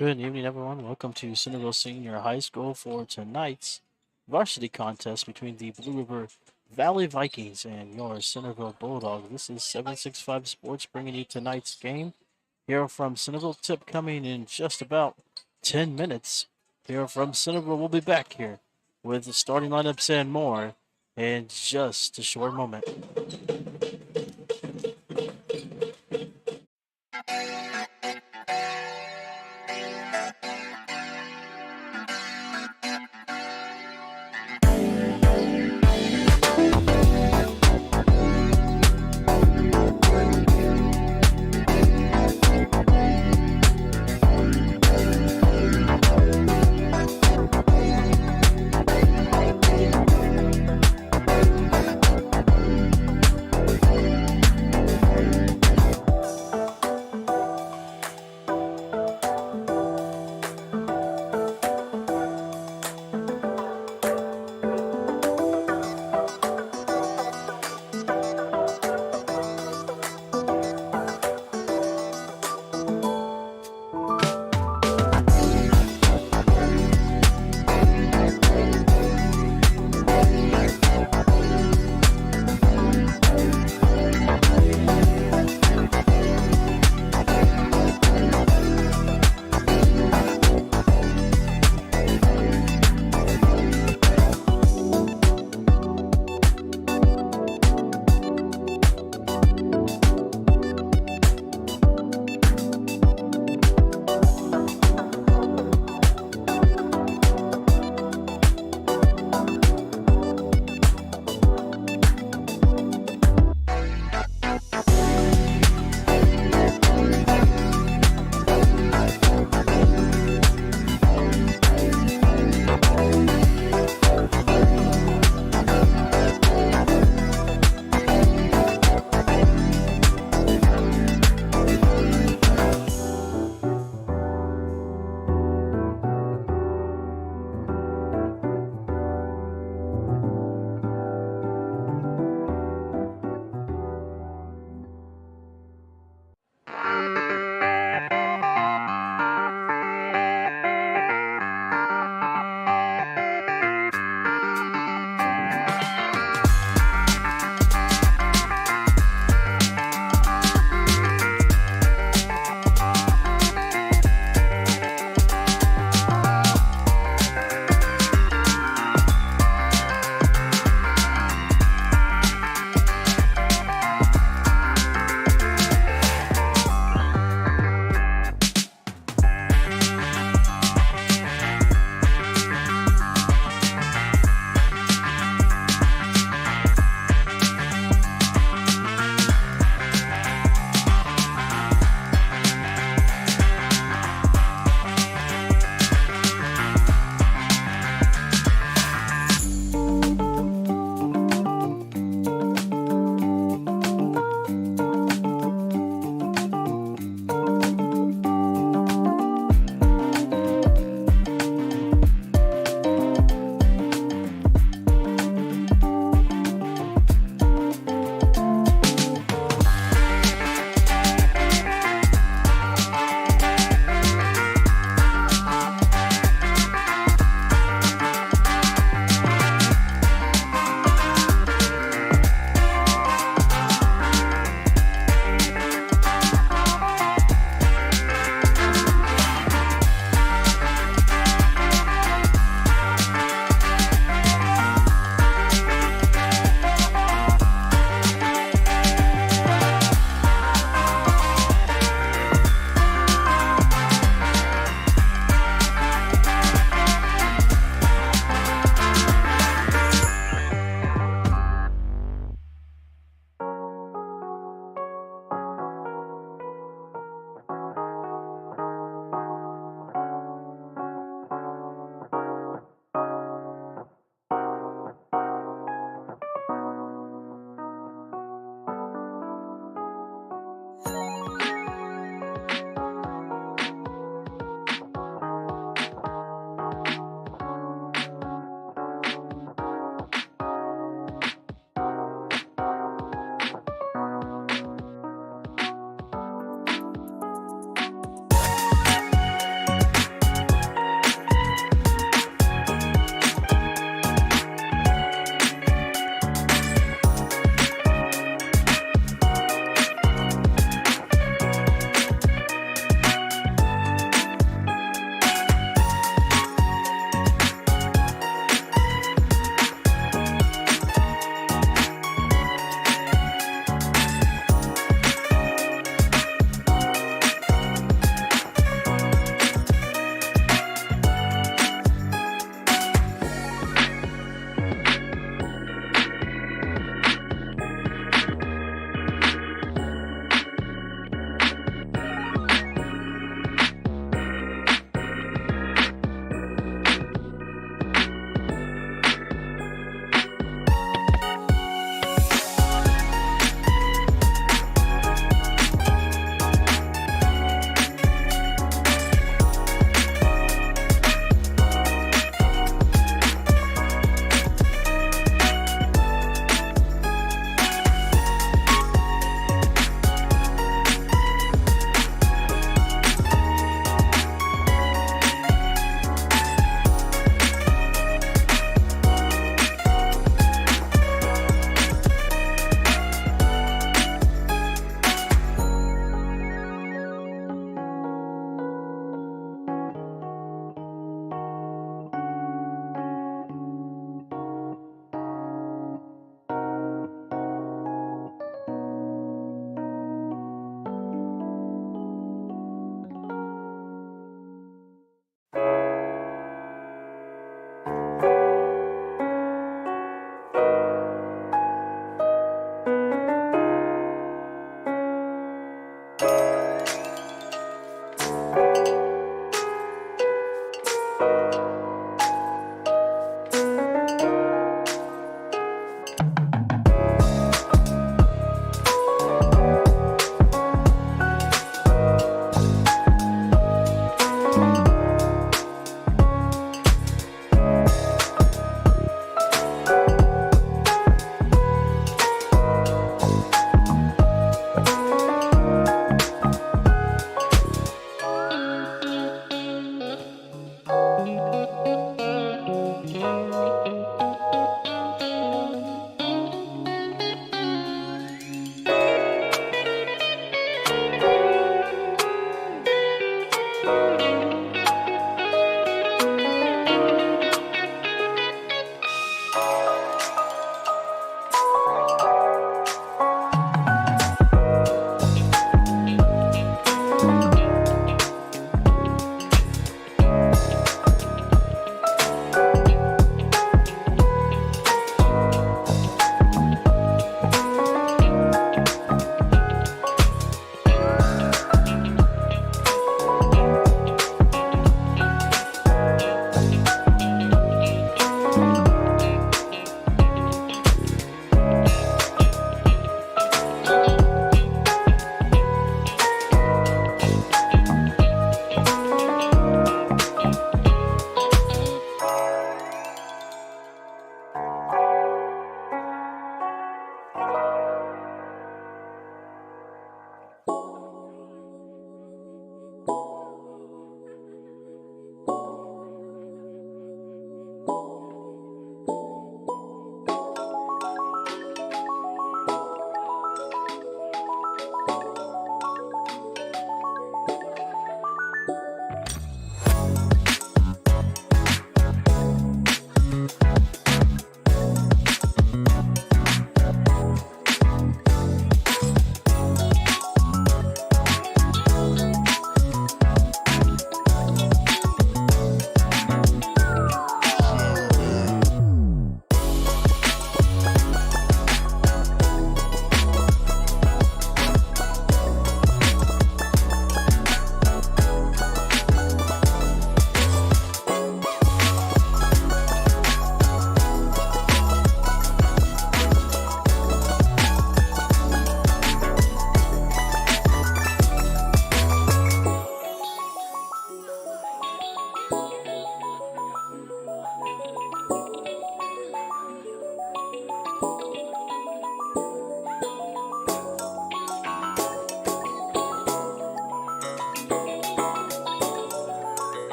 Good evening, everyone. Welcome to Centerville Senior High School for tonight's varsity contest between the Blue River Valley Vikings and your Centerville Bulldogs. This is 765 Sports bringing you tonight's game. Here from Centerville, tip coming in just about 10 minutes. Here from Centerville, we'll be back here with the starting lineups and more in just a short moment.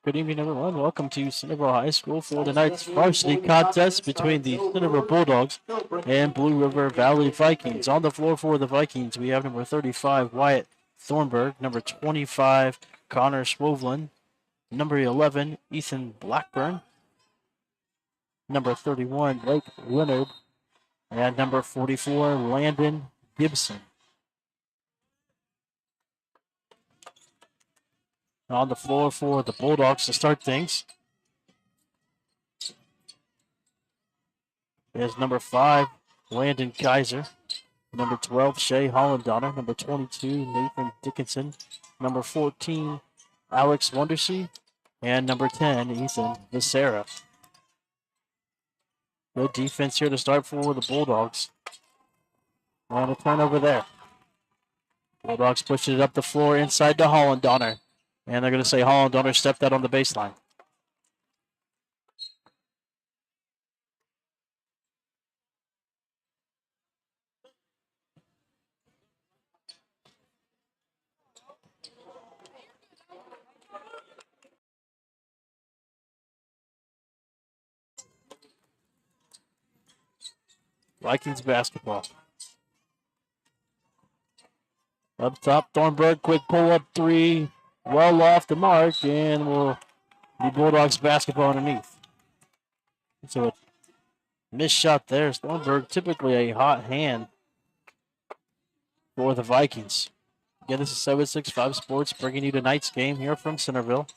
Good evening, everyone. Welcome to Centerville High School for tonight's varsity contest between the Centerville Bulldogs and Blue River Valley Vikings. On the floor for the Vikings, we have number 35, Wyatt Thornburg, number 25, Connor Swovlin, number 11, Ethan Blackburn, number 31, Blake Leonard, and number 44, Landon Gibson. On the floor for the Bulldogs to start things is number 5, Landon Kaiser, number 12, Shay Hollandonner, number 22, Nathan Dickinson, number 14, Alex Wondersea, and number 10, Ethan Becerra. Good defense here to start for the Bulldogs. And a turnover there. Bulldogs pushing it up the floor inside to Hollandonner. And they're going to say Hollandonner stepped out on the baseline. Vikings basketball. Up top, Thornburg, quick pull-up three. Well off the mark, and will be Bulldogs basketball underneath. So a missed shot there. Thornburg, typically a hot hand for the Vikings. Again, this is 765 Sports bringing you tonight's game here from Centerville.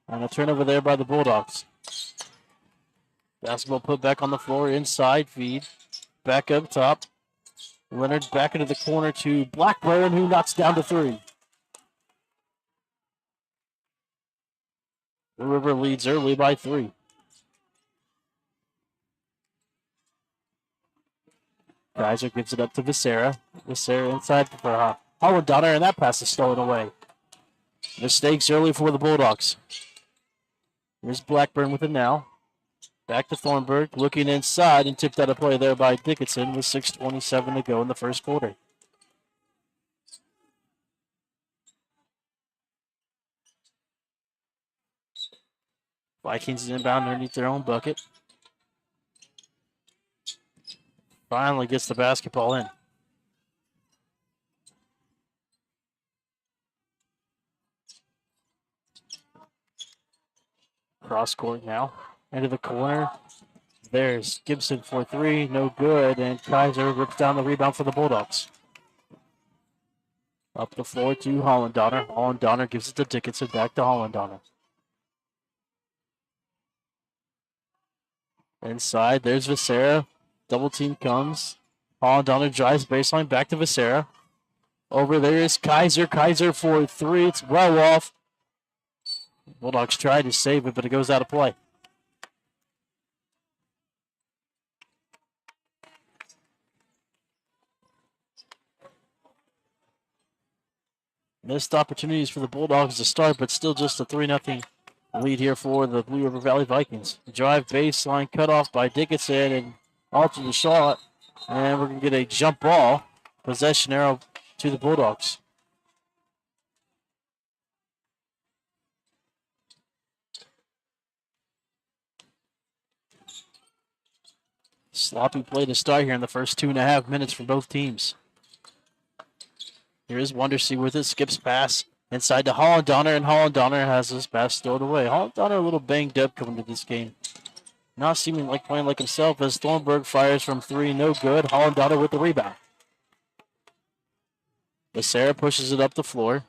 And a turnover there by the Bulldogs. Basketball put back on the floor, inside feed. Back up top. Leonard back into the corner to Blackburn, who knocks down to three. The River leads early by 3. Kaiser gives it up to Becerra. Becerra inside for Hollandonner, and that pass is stolen away. Mistakes early for the Bulldogs. Here's Blackburn with it now. Back to Thornburg, looking inside and tipped out of play there by Dickinson with 6:27 to go in the first quarter. Vikings inbound underneath their own bucket. Finally gets the basketball in. Cross court now. Into the corner. There's Gibson for 3. No good. And Kaiser rips down the rebound for the Bulldogs. Up the floor to Hollandonner. Hollandonner gives it to Dickinson. Back to Hollandonner. Inside. There's Becerra. Double team comes. Hollandonner drives baseline. Back to Becerra. Over there is Kaiser. Kaiser for 3. It's well off. Bulldogs tried to save it, but it goes out of play. Missed opportunities for the Bulldogs to start, but still just a 3-0 lead here for the Blue River Valley Vikings. Drive baseline cut off by Dickinson and alter the shot. And we're going to get a jump ball. Possession arrow to the Bulldogs. Sloppy play to start here in the first 2.5 minutes for both teams. Here is Wondersea with it. Skips pass inside to Hollandonner, and Hollandonner has his pass stored away. Hollandonner a little banged up coming to this game. Not seeming like playing like himself as Thornburg fires from 3. No good. Hollandonner with the rebound. Becerra pushes it up the floor.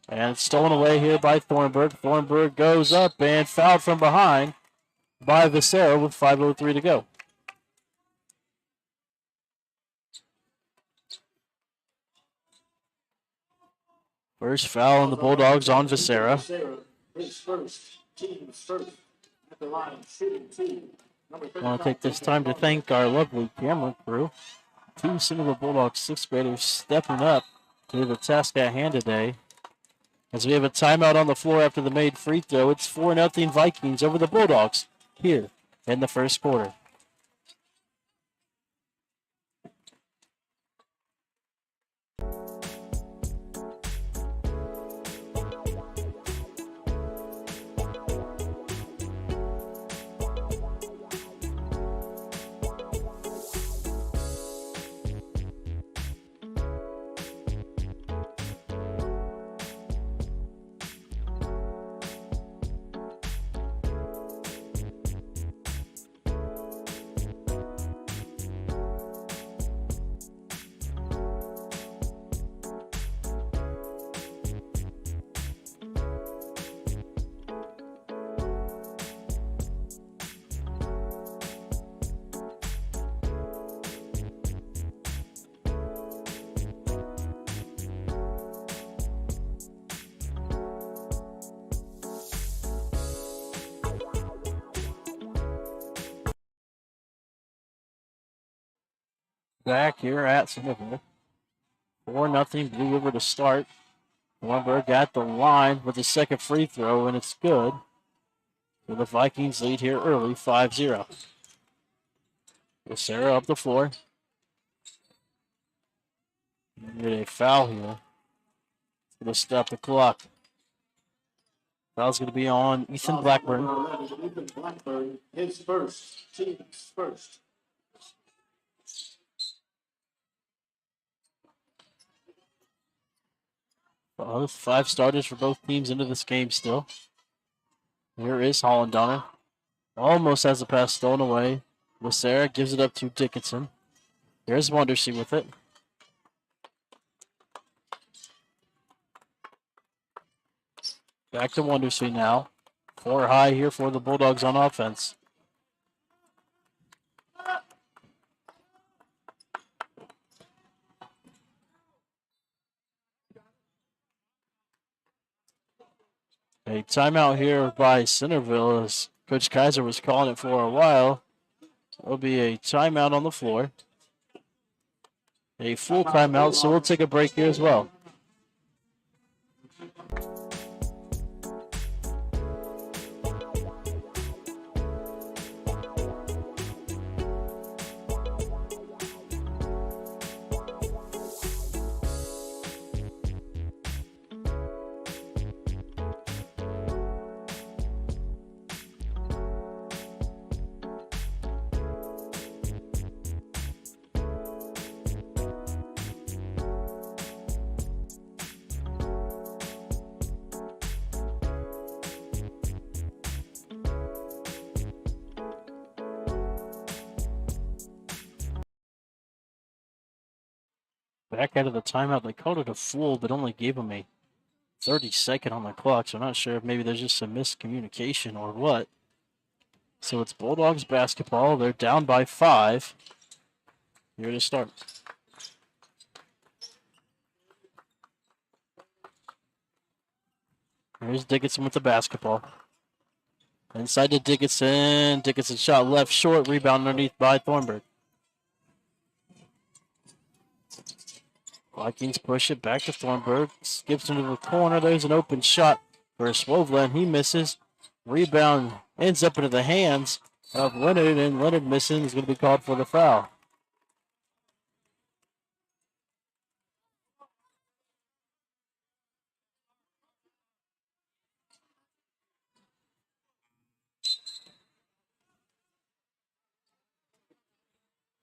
And it's stolen away here by Thornburg. Thornburg goes up and fouled from behind by Becerra with 5:03 to go. First foul on the Bulldogs on Becerra. I want to take this time to thank our lovely camera crew. 2 Centerville Bulldogs 6th graders stepping up to the task at hand today. As we have a timeout on the floor after the made free throw, it's 4-0 Vikings over the Bulldogs here in the first quarter. back here at Centerville. 4-0 Blue River to start. Thornburg at the line with the second free throw, and it's good. So the Vikings lead here early, 5-0. Sarah up the floor. Get a foul here. It's going to stop the clock. Foul's going to be on Ethan Blackburn. Ethan Blackburn, his first, team's first. Well, 5 starters for both teams into this game still. Here is Holland Donner. Almost has the pass stolen away. Sarah gives it up to Dickinson. There's Wondersea with it. Back to Wondersea now. 4 high here for the Bulldogs on offense. A timeout here by Centerville, as Coach Kaiser was calling it for a while. There'll be a timeout on the floor. A full timeout, so we'll take a break here as well. Back out of the timeout, they called it a full, but only gave him a 30-second on the clock, so I'm not sure if maybe there's just some miscommunication or what. So it's Bulldogs basketball. They're down by 5. Here to start. Here's Dickinson with the basketball. Inside to Dickinson. Dickinson shot left short. Rebound underneath by Thornburg. Vikings push it back to Thornburg. Skips into the corner. There's an open shot for Swovlin. He misses. Rebound ends up into the hands of Leonard, and Leonard missing is going to be called for the foul.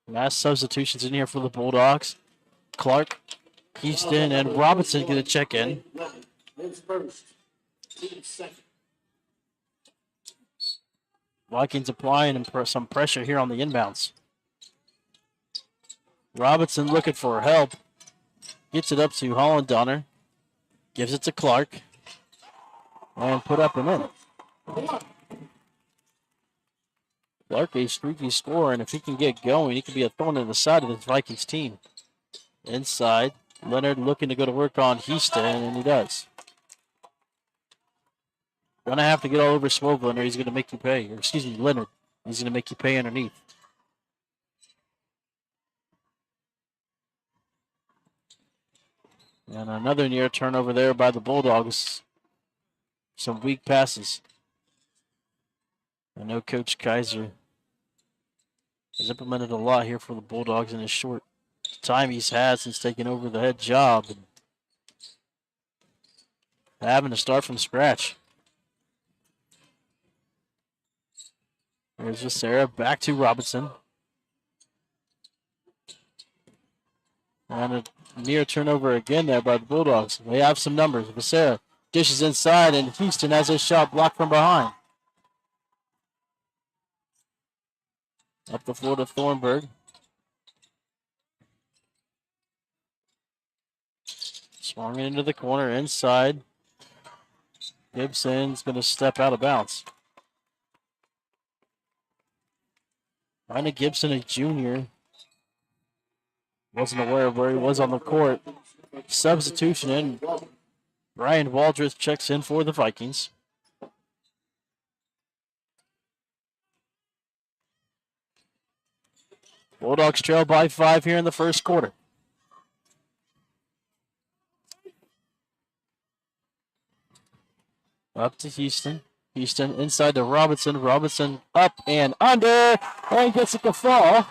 Last substitutions in here for the Bulldogs. Clark, Houston, and Robinson get a check in. His first, team's second. Vikings applying some pressure here on the inbounds. Robinson looking for help. Gets it up to Holland Donner. Gives it to Clark. And put up and in. Clark, a streaky scorer, and if he can get going, he can be a thorn in the side of this Vikings team. Inside, Leonard looking to go to work on Houston, and he does. Gonna have to get all over Swovlin or he's gonna make you pay. Or excuse me, Leonard. He's gonna make you pay underneath. And another near turnover there by the Bulldogs. Some weak passes. I know Coach Kaiser has implemented a lot here for the Bulldogs in his short time he's had since taking over the head job. And having to start from scratch. There's Sarah back to Robinson. And a near turnover again there by the Bulldogs. They have some numbers. Becerra dishes inside, and Houston has a shot blocked from behind. Up the floor to Thornburg. Swung it into the corner inside. Gibson's going to step out of bounds. Ryan Gibson, a junior. Wasn't aware of where he was on the court. Substitution in. Brian Waldreth checks in for the Vikings. Bulldogs trail by 5 here in the first quarter. Up to Houston. Houston inside to Robinson. Robinson up and under. And gets it to fall.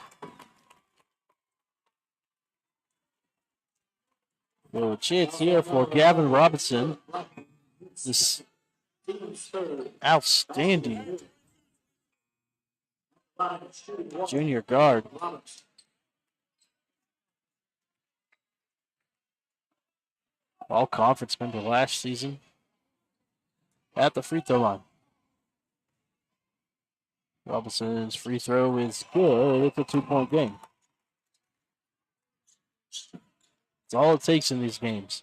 So a chance here for Gavin Robinson. This outstanding junior guard. All conference member last season. At the free throw line. Robinson's free throw is good. It's a 2-point game. That's all it takes in these games.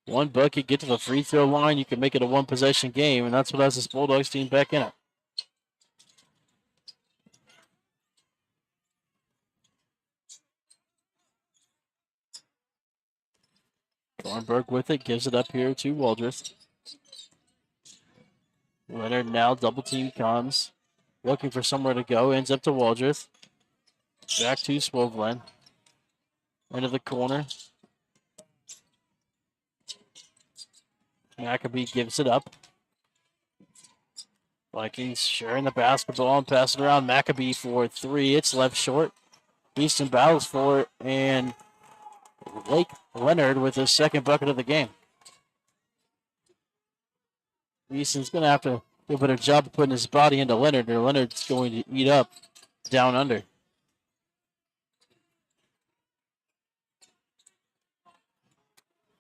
One bucket, get to the free throw line, you can make it a one-possession game, and that's what has this Bulldogs team back in it. Thornburg with it, gives it up here to Waldreth. Leonard now double team comes, looking for somewhere to go, ends up to Waldreth. Back to Swoveland. Into the corner. Maccabee gives it up. Vikings sharing the basketball and pass it around. Maccabee for 3. It's left short. Easton battles for it, and Blake Leonard with his second bucket of the game. Easton's going to have to do a better job of putting his body into Leonard, or Leonard's going to eat up down under.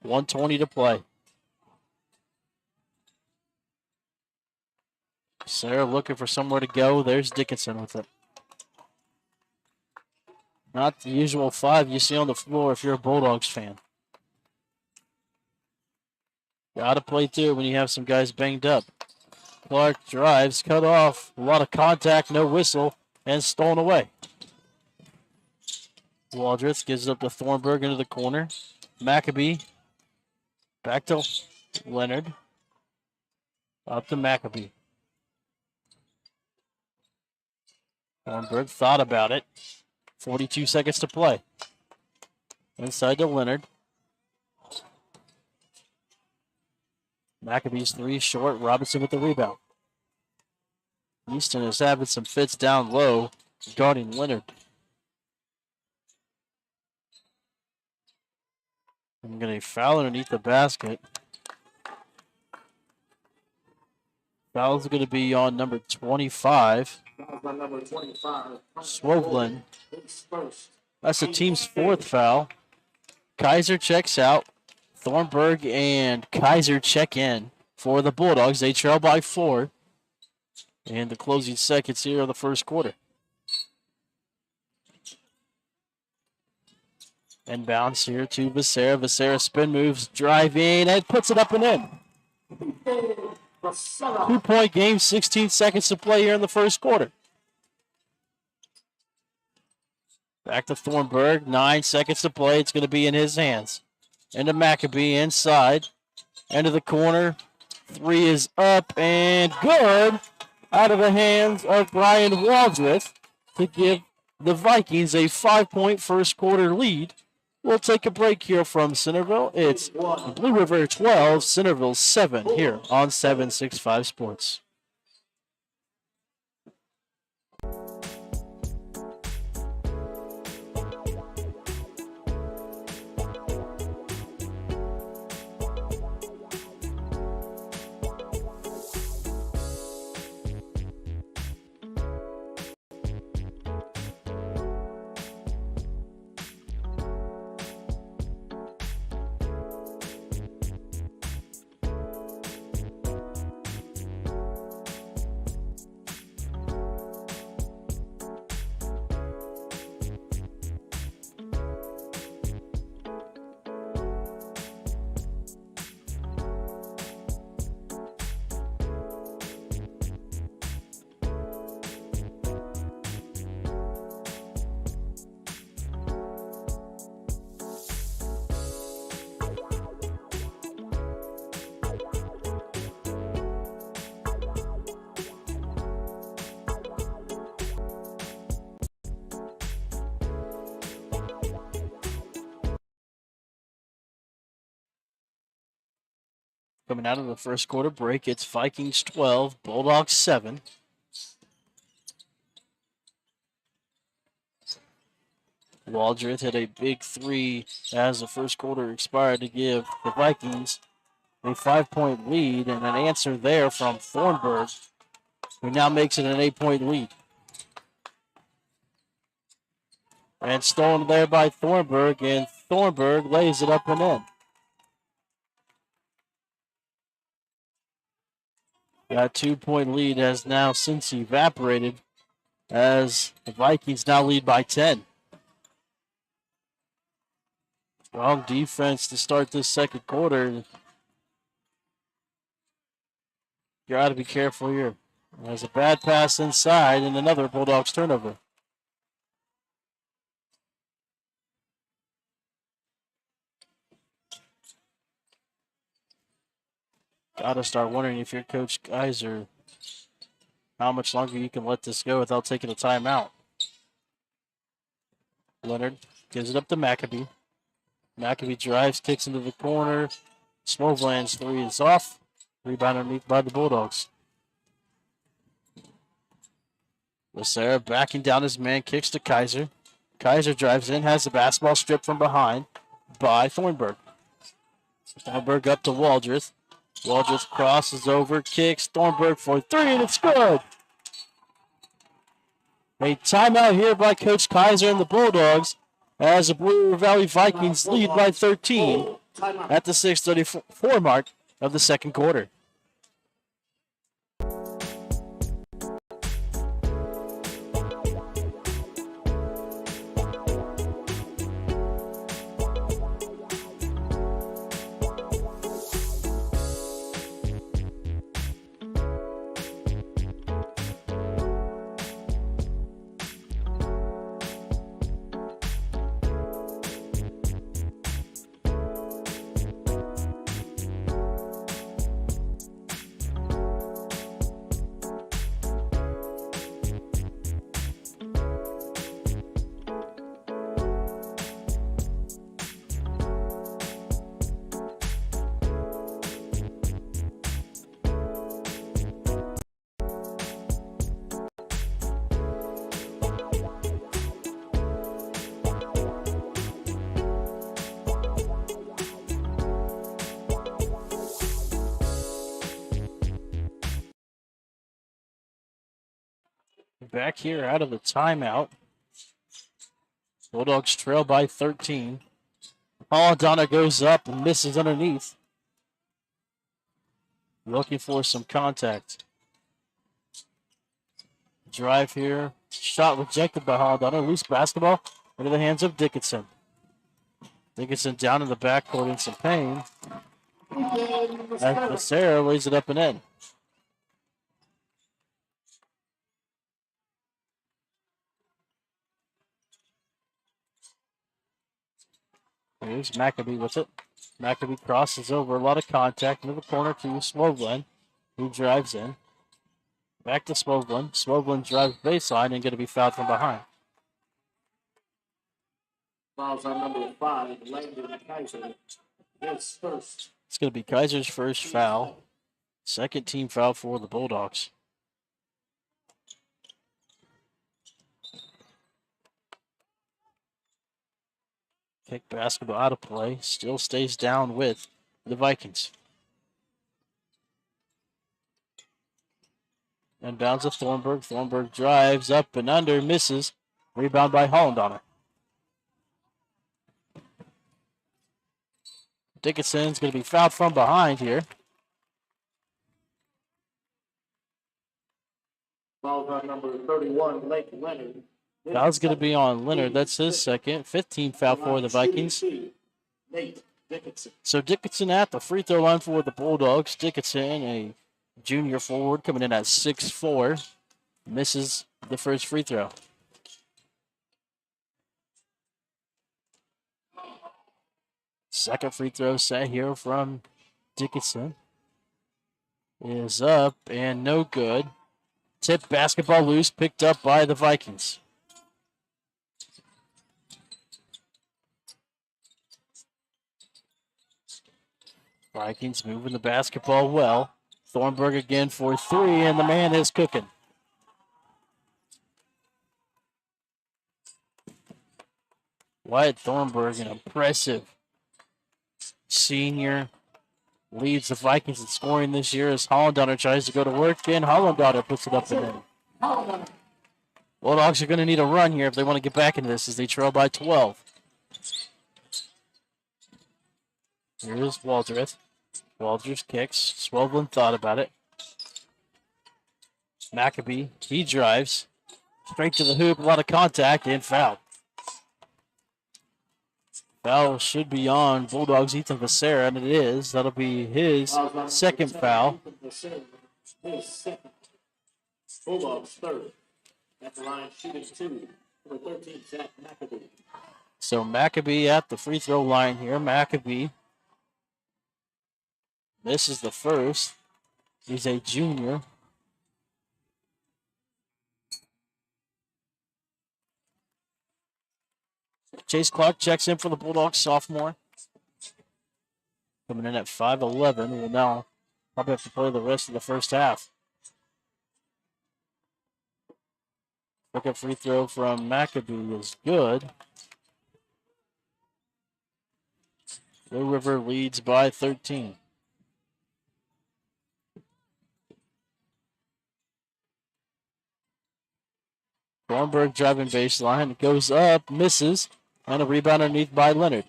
.120 to play. Sarah looking for somewhere to go. There's Dickinson with it. Not the usual 5 you see on the floor if you're a Bulldogs fan. Gotta play through when you have some guys banged up. Clark drives, cut off. A lot of contact, no whistle, and stolen away. Waldreth gives it up to Thornburg into the corner. Maccabee. Back to Leonard. Up to Maccabee. Thornburg thought about it. 42 seconds to play. Inside to Leonard. Maccabee's 3 short. Robinson with the rebound. Easton is having some fits down low, guarding Leonard. I'm going to foul underneath the basket. Foul's going to be on number 25. Number 25. Swoveland. That's the team's 4th foul. Kaiser checks out. Thornburg and Kaiser check in for the Bulldogs. They trail by 4. And the closing seconds here of the first quarter. Inbounds here to Becerra. Becerra spin moves, drive in, and puts it up and in. 2-point game, 16 seconds to play here in the first quarter. Back to Thornburg, 9 seconds to play. It's going to be in his hands. Into Maccabee inside. Into the corner. 3 is up and good. Out of the hands of Brian Waldreth to give the Vikings a 5-point first quarter lead. We'll take a break here from Centerville. It's Blue River 12, Centerville 7 here on 765 Sports. Coming out of the first quarter break, it's Vikings 12, Bulldogs 7. Waldreth hit a big three as the first quarter expired to give the Vikings a 5-point lead, and an answer there from Thornburg, who now makes it an 8-point lead. And stolen there by Thornburg, and Thornburg lays it up and in. That 2-point lead has now since evaporated as the Vikings now lead by 10. Strong defense to start this second quarter. You got to be careful here. There's a bad pass inside and another Bulldogs turnover. Got to start wondering if you're Coach Kaiser, how much longer you can let this go without taking a timeout. Leonard gives it up to McAbee. McAbee drives, kicks into the corner. Smovland's three is off. Rebound underneath by the Bulldogs. Becerra backing down his man, kicks to Kaiser. Kaiser drives in, has the basketball stripped from behind by Thornburg. Thornburg up to Waldreth. Waldreth crosses over, kicks. Thornburg for three, and it's good. A timeout here by Coach Kaiser and the Bulldogs as the Blue River Valley Vikings lead by 13 at the 6:34 mark of the second quarter. Back here out of the timeout. Bulldogs trail by 13. Paladonna goes up and misses underneath. Looking for some contact. Drive here. Shot rejected by Paladonna. Loose basketball into the hands of Dickinson. Dickinson down in the backcourt in some pain. As Becerra lays it up and in. Here's McAbee with it. McAbee crosses over. A lot of contact into the corner to Smovlin, who drives in. Back to Smovlin. Smovlin drives baseline and going to be fouled from behind. Fouls on number 5, Landon Kaiser. His first. It's going to be Kaiser's first foul. Second team foul for the Bulldogs. Kick basketball out of play. Still stays down with the Vikings. And bounds to Thornburg. Thornburg drives up and under, misses. Rebound by Hollendonner. Dickinson's going to be fouled from behind here. Fouls on number 31, Lake Leonard. Foul's going to be on Leonard. That's his second. 15th foul for the Vikings. Nate Dickinson. So Dickinson at the free throw line for the Bulldogs. Dickinson, a junior forward, coming in at 6'4", misses the first free throw. Second free throw set here from Dickinson is up and no good. Tip basketball loose, picked up by the Vikings. Vikings moving the basketball well. Thornburg again for three, and the man is cooking. Wyatt Thornburg, an impressive senior, leads the Vikings in scoring this year as Hollandauer tries to go to work, and Hollandauer puts it up and in. Bulldogs are going to need a run here if they want to get back into this as they trail by 12. Here's Waldreth. Waldreth kicks. Swobelin thought about it. Maccabee, he drives. Straight to the hoop, a lot of contact, and foul. Foul should be on Bulldogs Ethan Becerra, and it is. That'll be his second foul. Bulldogs third. At the line, shooting two. Number 13, Zach Maccabee. So Maccabee at the free throw line here. Maccabee. This is the first. He's a junior. Chase Clark checks in for the Bulldogs, sophomore. Coming in at 5'11". Will now probably have to play the rest of the first half. Quick free throw from Maccabee is good. Blue River leads by 13. Thornburg driving baseline, goes up, misses, and a rebound underneath by Leonard.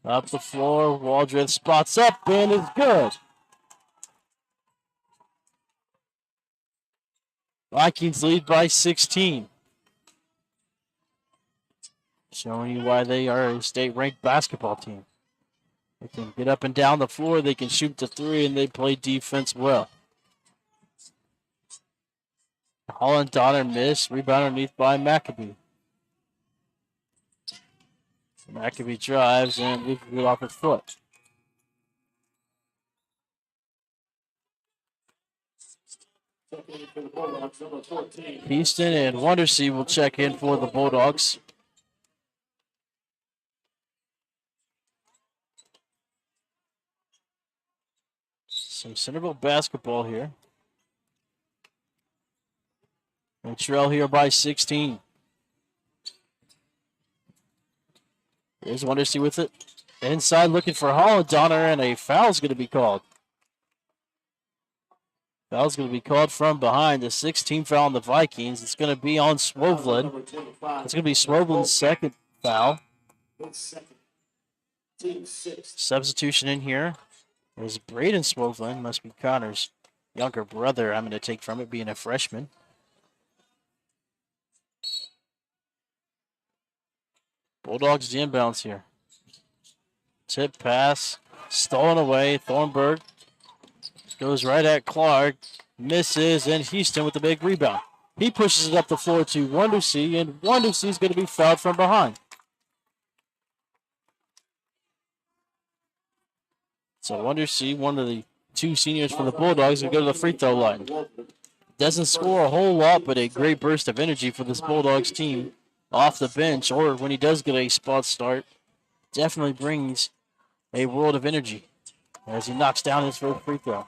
Up the floor, Waldreth spots up and is good. Vikings lead by 16. Showing you why they are a state-ranked basketball team. They can get up and down the floor, they can shoot the three, and they play defense well. Holland Donner missed, rebound underneath by Maccabee. Maccabee drives and leaves it off his foot. Houston and Wondersea will check in for the Bulldogs. Some Centerville basketball here. And trail here by 16. Here's Wondersea with it. Inside looking for Holland Donner, and a foul's going to be called. Foul's going to be called from behind. The 16th foul on the Vikings. It's going to be on Swobelin. It's going to be Swobelin's second foul. Substitution in here is Braden Swobelin. Must be Connor's younger brother, I'm going to take from it, being a freshman. Bulldogs the inbounds here. Tip pass, stolen away. Thornburg goes right at Clark, misses, and Houston with the big rebound. He pushes it up the floor to Wondersea, and Wondersea is going to be fouled from behind. So Wondersea, one of the two seniors for the Bulldogs, will go to the free throw line. Doesn't score a whole lot, but a great burst of energy for this Bulldogs team off the bench, or when he does get a spot start, definitely brings a world of energy as he knocks down his first free throw.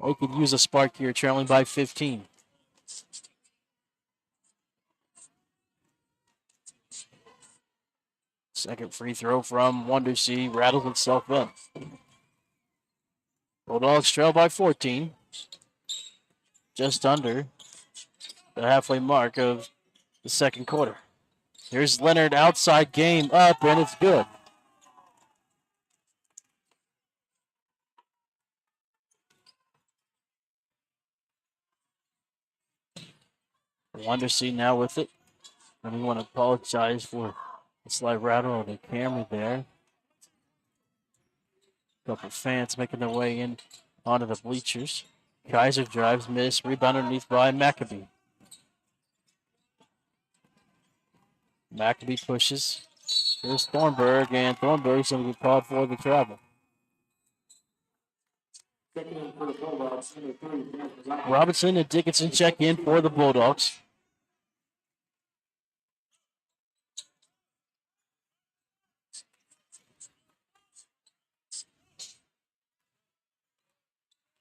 They could use a spark here, trailing by 15. Second free throw from Wondersea, rattles itself in. Bulldogs trail by 14. Just under the halfway mark of the second quarter. Here's Leonard, outside game up, and it's good. Wondersea now with it. And we want to apologize for the slight rattle of the camera there. A couple fans making their way in onto the bleachers. Kaiser drives, miss, rebound underneath by Maccabee. Maccabee pushes. Here's Thornburg, and Thornburg's going to be called for the travel. Robinson and Dickinson check in for the Bulldogs.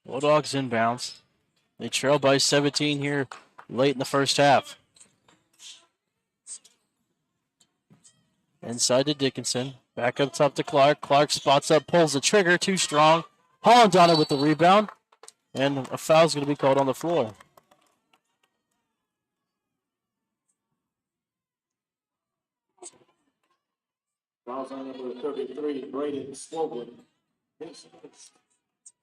Bulldogs inbounds. They trail by 17 here late in the first half. Inside to Dickinson. Back up top to Clark. Clark spots up, pulls the trigger, too strong. Holland on it with the rebound. And a foul's going to be called on the floor. Fouls on number 33, Braden Swoblin.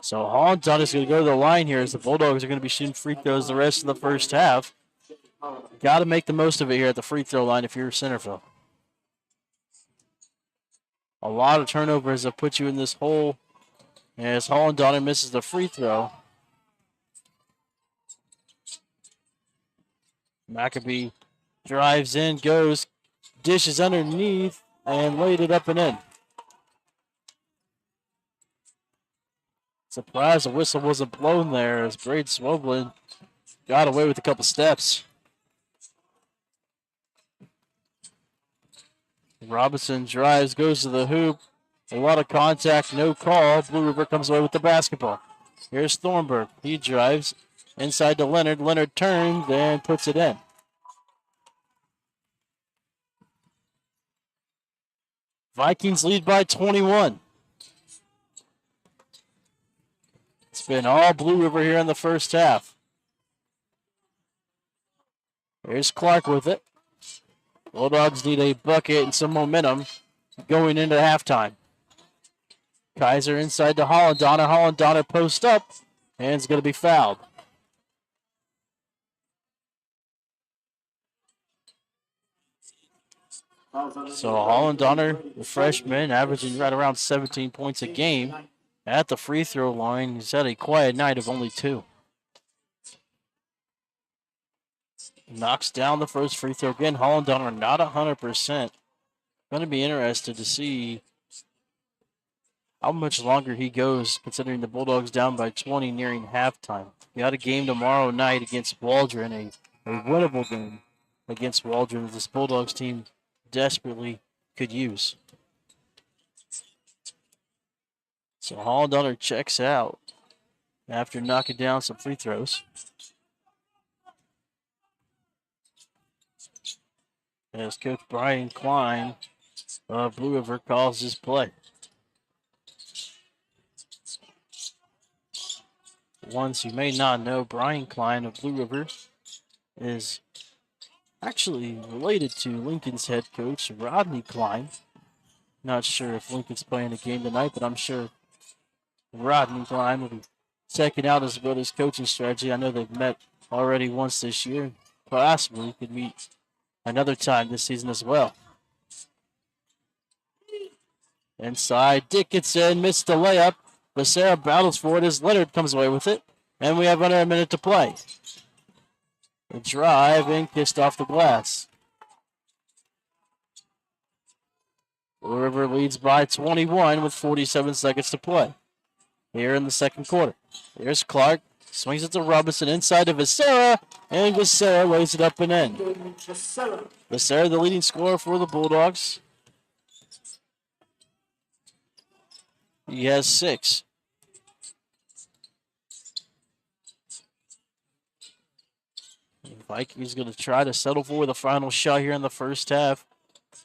So Holland is going to go to the line here as the Bulldogs are going to be shooting free throws the rest of the first half. Got to make the most of it here at the free throw line if you're Centerville. A lot of turnovers have put you in this hole as Holland Donner misses the free throw. Maccabee drives in, goes, dishes underneath, and laid it up and in. Surprised the whistle wasn't blown there as Braden Swoblin got away with a couple steps. Robinson drives, goes to the hoop. A lot of contact, no call. Blue River comes away with the basketball. Here's Thornburg. He drives inside to Leonard. Leonard turns and puts it in. Vikings lead by 21. It's been all Blue River here in the first half. Here's Clark with it. Bulldogs need a bucket and some momentum going into halftime. Kaiser inside to Holland Donner. Holland Donner post up and it's going to be fouled. So Holland Donner, the freshman, averaging right around 17 points a game at the free throw line. He's had a quiet night of only 2. Knocks down the first free throw again. Holland Donner not 100%. Going to be interested to see how much longer he goes, considering the Bulldogs down by 20 nearing halftime. We got a game tomorrow night against Waldron, a winnable game against Waldron that this Bulldogs team desperately could use. So Holland Donner checks out after knocking down some free throws. As Coach Brian Klein of Blue River calls his play. Ones you may not know, Brian Klein of Blue River is actually related to Lincoln's head coach, Rodney Klein. Not sure if Lincoln's playing a game tonight, but I'm sure Rodney Klein will be checking out his brother's coaching strategy. I know they've met already once this year. Possibly could meet another time this season as well. Inside, Dickinson missed the layup. Becerra battles for it as Leonard comes away with it. And we have under a minute to play. The drive and kissed off the glass. Blue River leads by 21 with 47 seconds to play here in the second quarter. Here's Clark. Swings it to Robinson inside to Becerra. And Becerra lays it up and in. Becerra, the leading scorer for the Bulldogs. He has 6. Vikings going to try to settle for the final shot here in the first half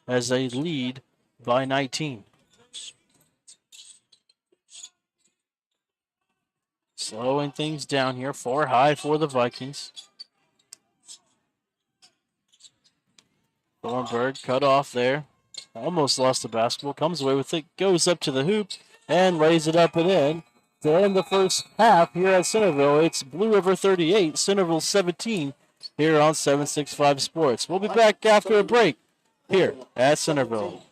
as they lead by 19. Slowing things down here. 4 high for the Vikings. Thornburg cut off there. Almost lost the basketball. Comes away with it. Goes up to the hoop and lays it up and in. To end the first half here at Centerville, it's Blue River 38, Centerville 17 here on 765 Sports. We'll be back after a break here at Centerville.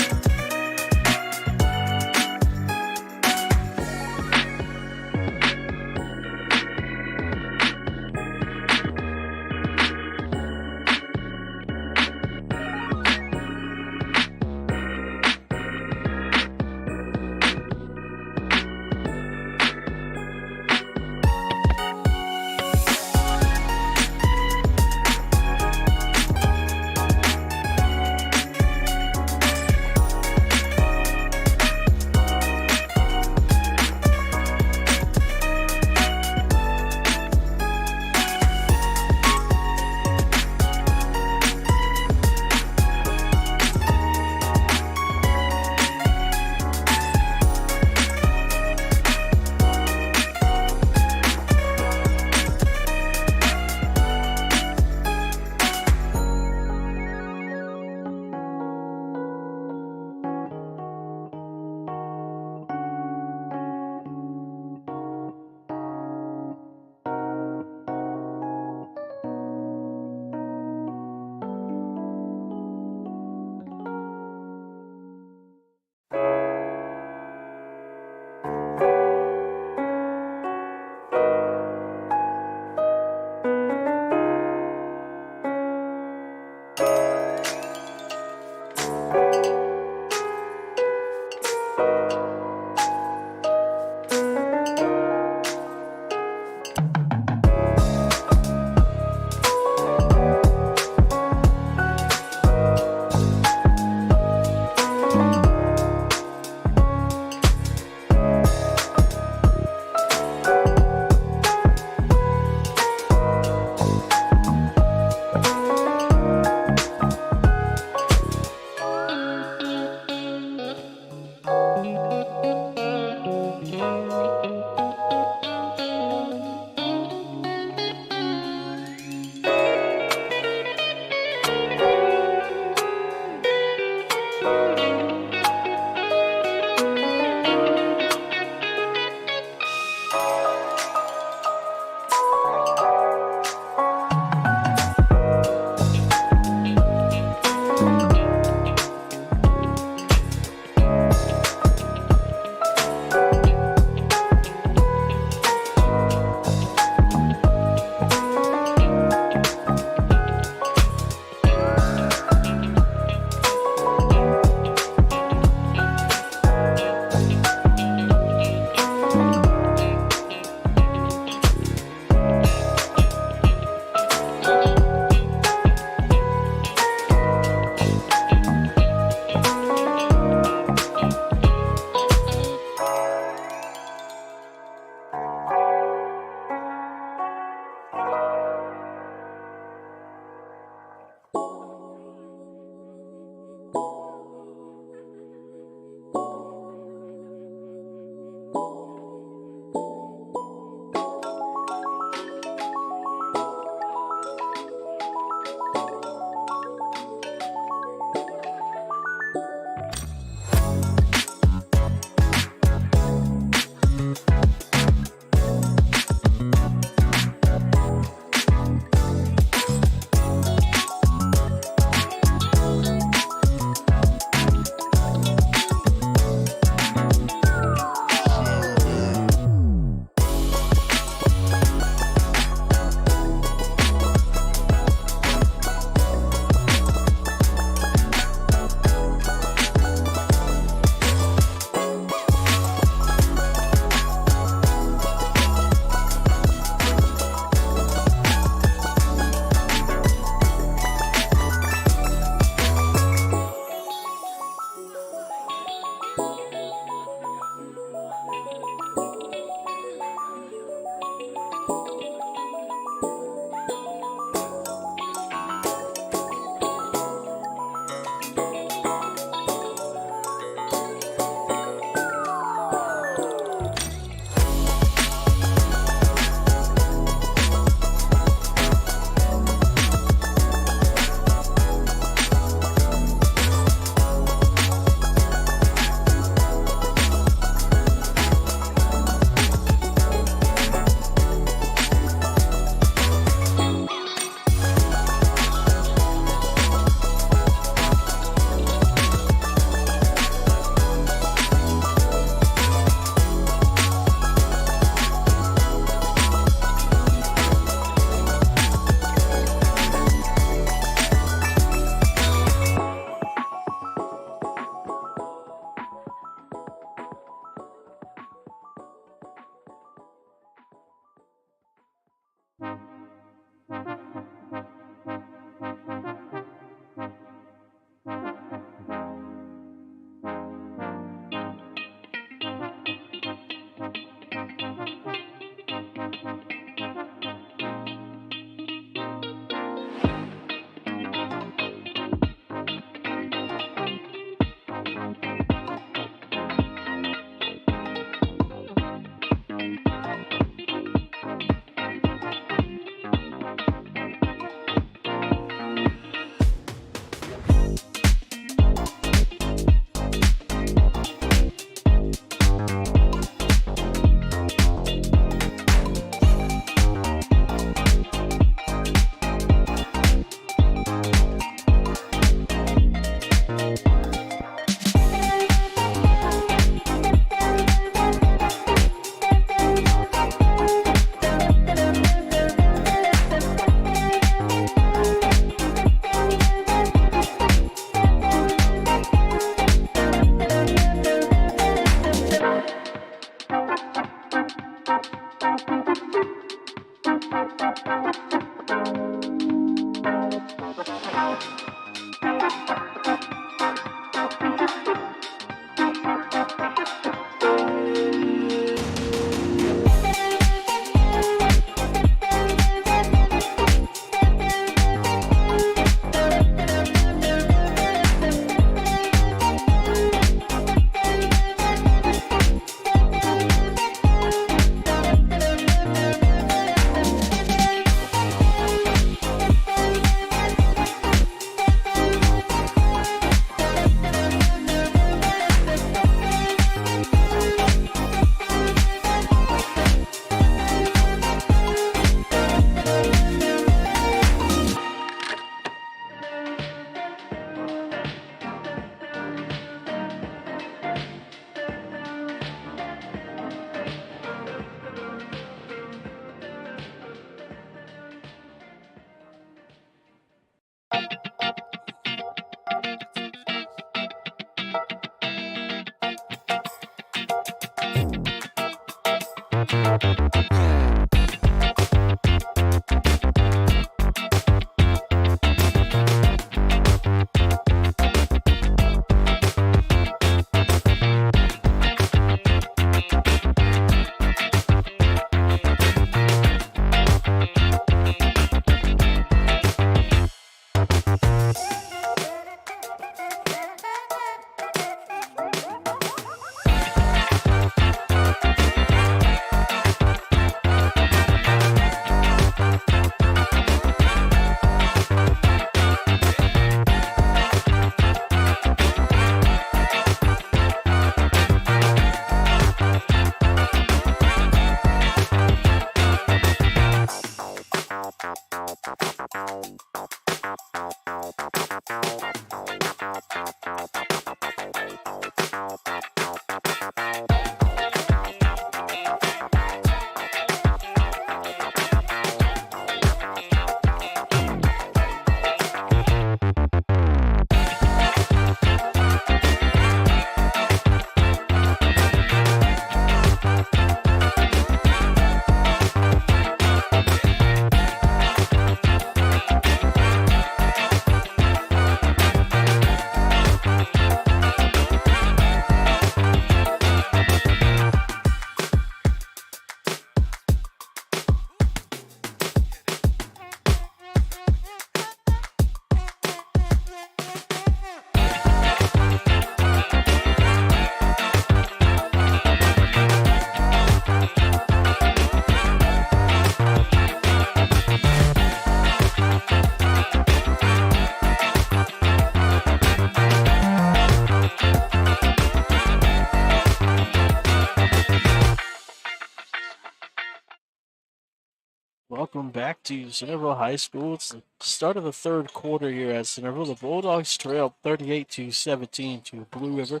Welcome back to Centerville High School. It's the start of the third quarter here at Centerville. The Bulldogs trailed 38-17 to Blue River.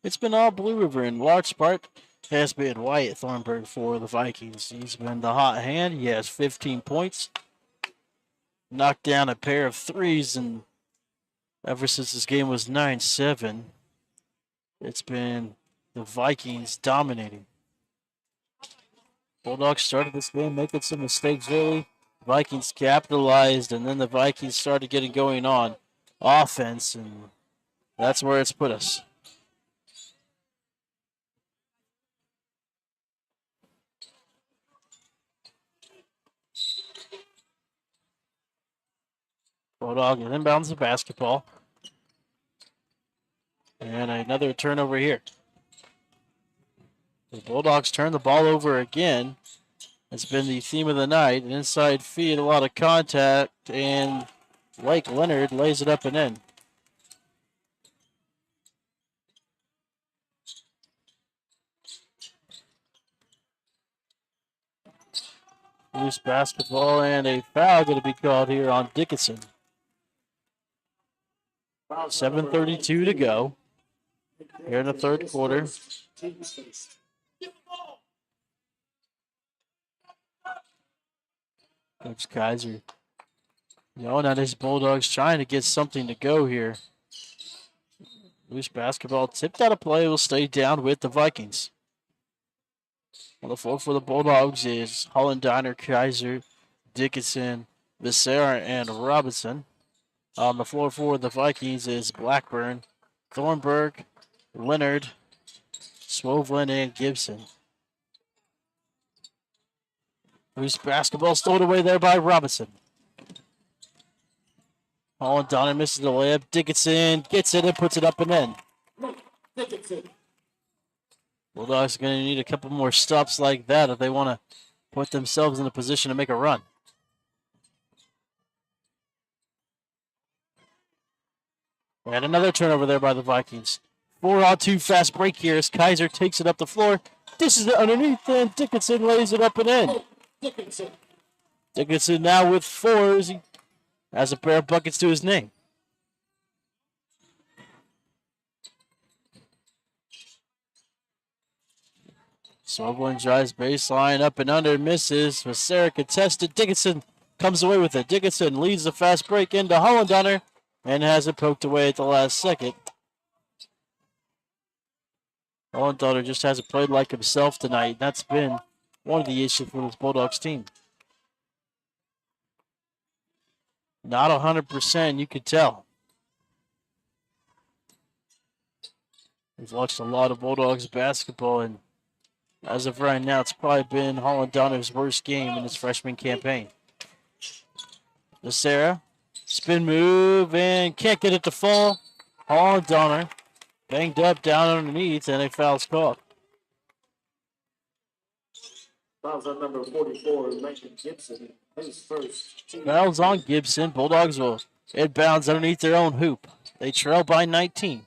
It's been all Blue River in large part has been Wyatt Thornburg for the Vikings. He's been the hot hand. He has 15 points. Knocked down a pair of threes, and ever since this game was 9-7, it's been the Vikings dominating. Bulldogs started this game making some mistakes early. Vikings capitalized, and then the Vikings started getting going on offense, and that's where it's put us. Bulldog inbounds the basketball. And another turnover here. The Bulldogs turn the ball over again. It's been the theme of the night. An inside feed, a lot of contact, and Blake Leonard lays it up and in. Loose basketball and a foul going to be called here on Dickinson. 7:32 to go here in the third quarter. Coach Kaiser yelling at his Bulldogs, trying to get something to go here. Loose basketball tipped out of play, will stay down with the Vikings. On the floor for the Bulldogs is Hollendiner, Kaiser, Dickinson, Becerra, and Robinson. On the floor for the Vikings is Blackburn, Thornburg, Leonard, Swovelin, and Gibson. Loose basketball stolen away there by Robinson. Hollendiner misses the layup. Dickinson gets it and puts it up and in. Bulldogs are going to need a couple more stops like that if they want to put themselves in a position to make a run. And another turnover there by the Vikings. 4-on-2 fast break here as Kaiser takes it up the floor. Dishes it underneath, and Dickinson lays it up and in. Dickinson now with 4 as he has a pair of buckets to his name. Swovelin drives baseline up and under, misses. Becerra contested. Dickinson comes away with it. Dickinson leads the fast break into Hollendiner and has it poked away at the last second. Hollendiner just hasn't played like himself tonight. That's been one of the issues for this Bulldogs team. Not 100%, you could tell. We've watched a lot of Bulldogs basketball, and as of right now, it's probably been Holland Donner's worst game in his freshman campaign. Sarah, spin move, and can't get it to fall. Holland Donner banged up down underneath, and a foul's called. Fouls on number 44, Lincoln Gibson. His first. Fouls on Gibson. Bulldogs will inbounds underneath their own hoop. They trail by 19.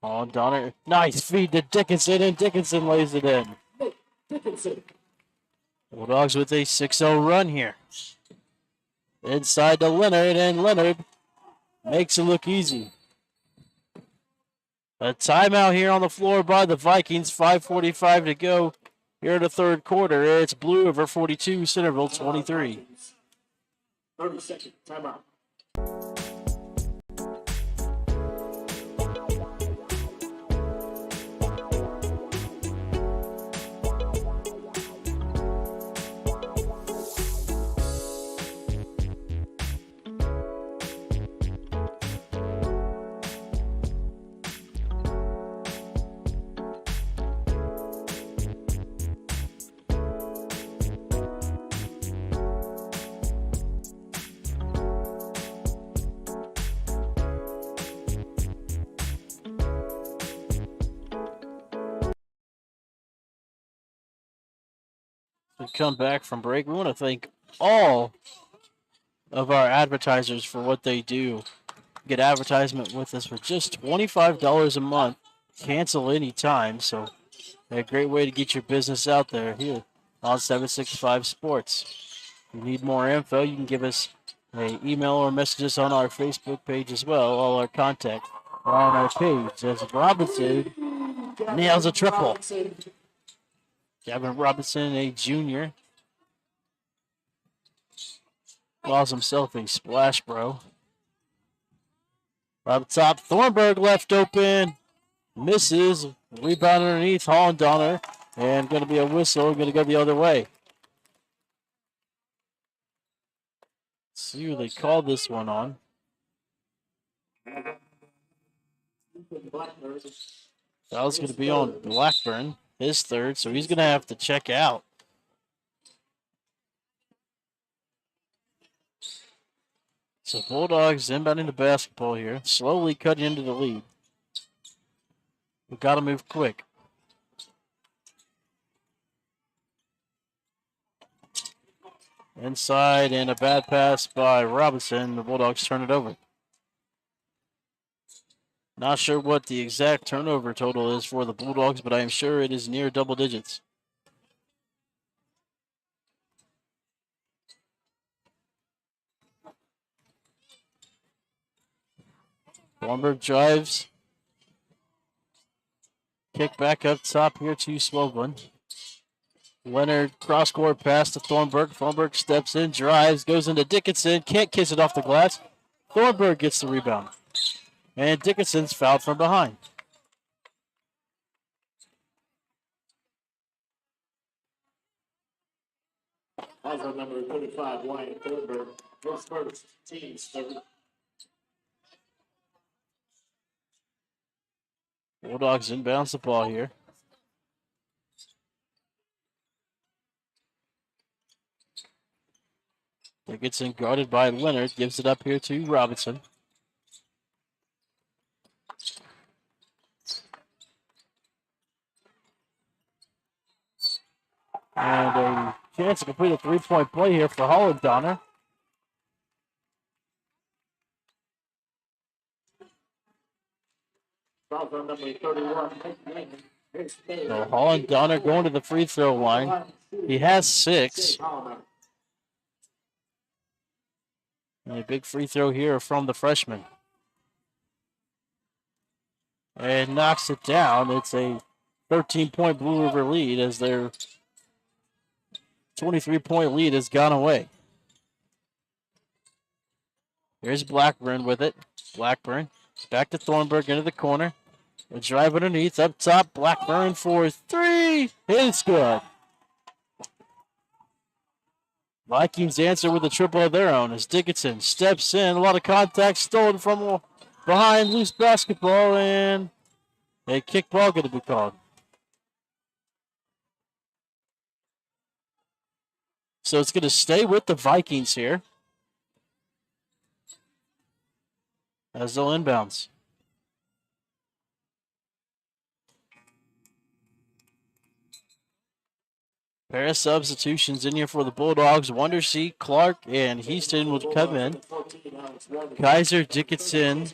Holland Donner, nice feed to Dickinson, and Dickinson lays it in. Dickinson. Bulldogs with a 6-0 run here. Inside to Leonard, and Leonard makes it look easy. A timeout here on the floor by the Vikings. 5:45 to go here in the third quarter. It's Blue River 42, Centerville 23. 30-second timeout. We come back from break. We want to thank all of our advertisers for what they do. Get advertisement with us for just $25 a month. Cancel anytime. So a great way to get your business out there here on 765 Sports. If you need more info, you can give us an email or message us on our Facebook page as well. All our contact are on our page. As Robinson nails a triple. Gavin Robinson, a junior, calls himself a splash bro. Up top, Thornburg left open, misses, rebound underneath, Holland Donner, and going to be a whistle, going to go the other way. Let's see who they call this one on. Foul's going to be on Blackburn. His third, so he's going to have to check out. So Bulldogs inbounding the basketball here, slowly cutting into the lead. We've got to move quick. Inside, and a bad pass by Robinson. The Bulldogs turn it over. Not sure what the exact turnover total is for the Bulldogs, but I am sure it is near double digits. Thornburg drives. Kick back up top here to Swoblin. Leonard cross-court pass to Thornburg. Thornburg steps in, drives, goes into Dickinson. Can't kiss it off the glass. Thornburg gets the rebound. And Dickinson's fouled from behind. As on number 35, Wyatt Thornburg. His first, team's third. Bulldogs inbounds the ball here. Dickinson guarded by Leonard. Gives it up here to Robinson. And a chance to complete a three-point play here for Holland Donner. Fouls on number 31. So Holland Donner going to the free throw line. He has 6. And a big free throw here from the freshman. And knocks it down. It's a 13-point Blue River lead as their 23-point lead has gone away. Here's Blackburn with it. Blackburn back to Thornburg into the corner. A drive underneath, up top, Blackburn for three. It's good. Vikings answer with a triple of their own as Dickinson steps in. A lot of contact stolen from behind, loose basketball, and a kickball going to be called. So it's going to stay with the Vikings here as they'll inbounds. Pair of substitutions in here for the Bulldogs. Wondersea, Clark, and Houston will come in. Kaiser, Dickinson.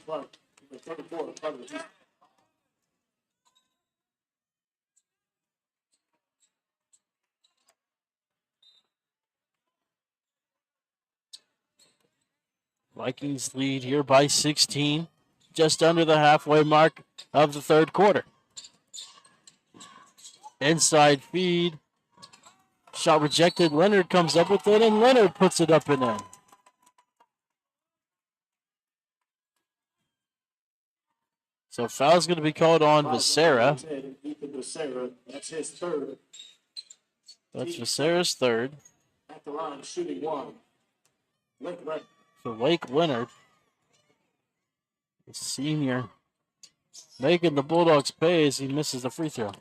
Vikings lead here by 16, just under the halfway mark of the third quarter. Inside feed. Shot rejected. Leonard comes up with it, and Leonard puts it up and in. So foul's going to be called on Becerra. That's his third. That's Becerra's third. At the line, shooting one. For Lake Leonard, the senior, making the Bulldogs pay as he misses the free throw.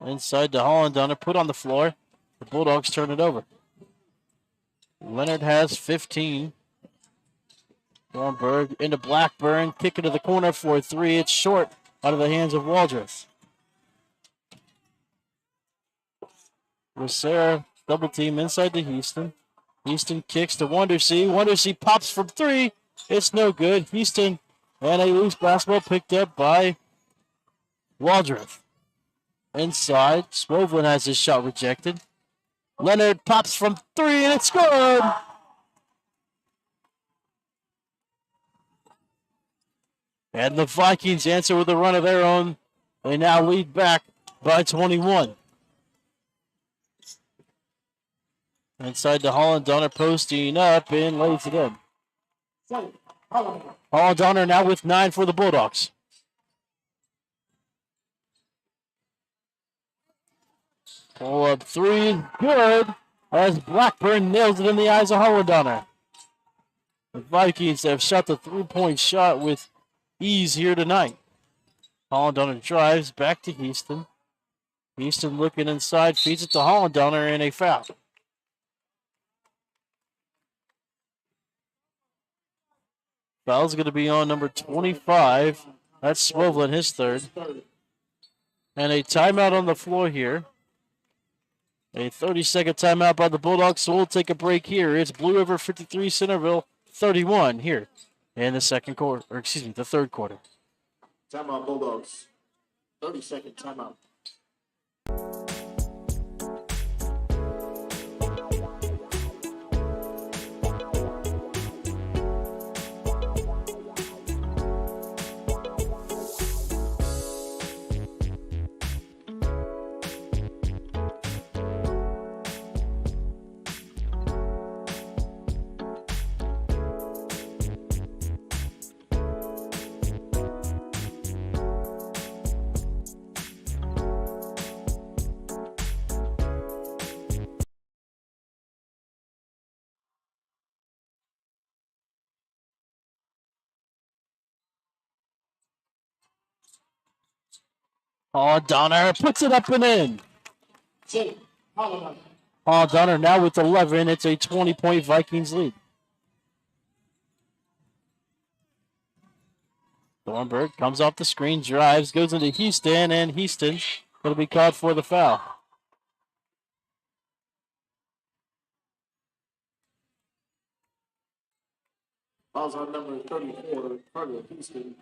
Inside to Holland, Donner put on the floor. The Bulldogs turn it over. Leonard has 15. Thornburg into Blackburn, kick into the corner for three. It's short out of the hands of Waldrop. Becerra double team inside to Houston. Houston kicks to Wondersea. Wondersea pops from three. It's no good. Houston and a loose basketball picked up by Waldrop. Inside, Svovlin has his shot rejected. Leonard pops from three, and it's good. And the Vikings answer with a run of their own. They now lead back by 21. Inside to Holland, Donner posting up and lays it in. Holland Donner now with 9 for the Bulldogs. Pull up three, good, as Blackburn nails it in the eyes of Holland Donner. The Vikings have shot the three-point shot with ease here tonight. Holland Donner drives back to Houston. Houston looking inside, feeds it to Holland Donner, and a foul. Foul's going to be on number 25. That's Svovlin, his third. And a timeout on the floor here. A 30-second timeout by the Bulldogs, so we'll take a break here. It's Blue River 53, Centerville 31 here in the second quarter, or excuse me, the third quarter. Timeout, Bulldogs. 30-second timeout. Oh, Donner puts it up and in. Oh, Donner now with 11. It's a 20-point Vikings lead. Thornburg comes off the screen, drives, goes into Houston, and Houston going to be called for the foul. Foul's on number 34, Carter Houston,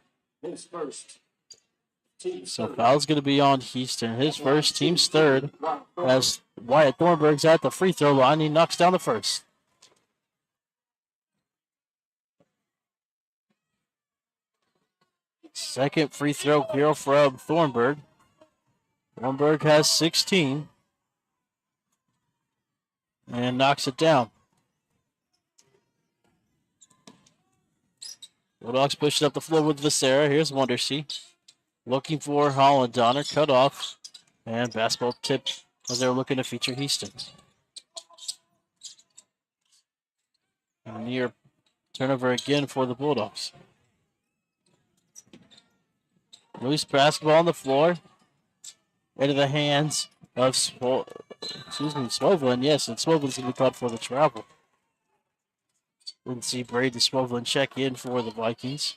his first. So foul's going to be on Houston, his first, team's third, as Wyatt Thornburg's at the free throw line. He knocks down the first. Second free throw here from Thornburg. Thornburg has 16 and knocks it down. Bulldogs push it up the floor with Visera. Here's Wondersea. Looking for Holland Donner. Cut off. And basketball tip as they're looking to feature Houston. And near turnover again for the Bulldogs. Loose basketball on the floor. Into the hands of Swovlin. Yes, and Swovlin's going to be caught for the travel. Didn't see Braden Swovlin check in for the Vikings.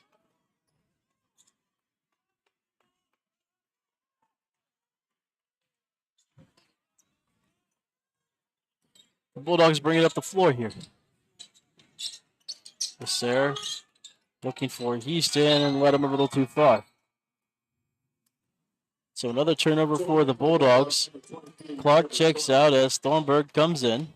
The Bulldogs bring it up the floor here. Visser looking for Houston and led him a little too far. So another turnover for the Bulldogs. Clark checks out as Thornburg comes in.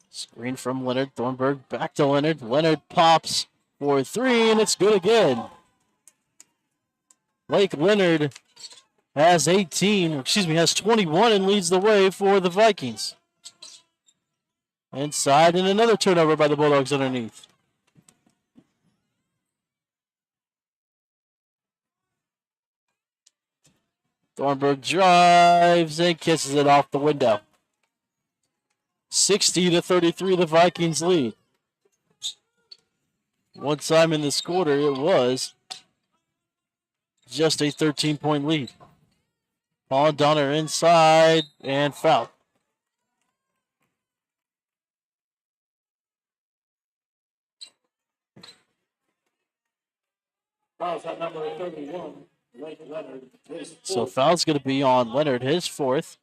Screen from Leonard. Thornburg back to Leonard. Leonard pops for three, and it's good again. Blake Leonard has 21 and leads the way for the Vikings. Inside, and another turnover by the Bulldogs underneath. Thornburg drives and kisses it off the window. 60-33, the Vikings lead. One time in this quarter, it was just a 13-point lead. Paul Donner inside and foul. Fouls at number 31, Blake Leonard. So foul's going to be on Leonard, his fourth.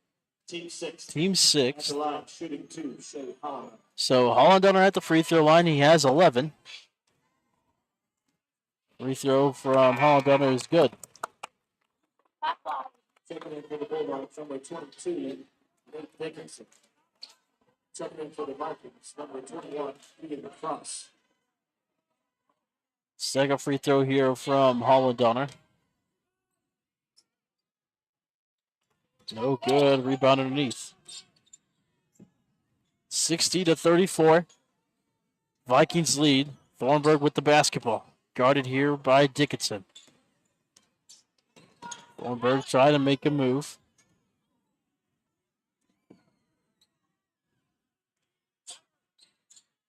Team 6. Team 6. At the line, shooting 2, Shay Holland. So Holland Donner at the free throw line. He has 11. Free throw from Holland Donner is good. Checking in for the Bulldogs, number 22, Nate Dickinson. Checking in for the Vikings, number 21, Ian Cross. Second free throw here from Holland Donner. No good. Rebound underneath. 60-34. Vikings lead. Thornburg with the basketball. Guarded here by Dickinson. Thornburg trying to make a move.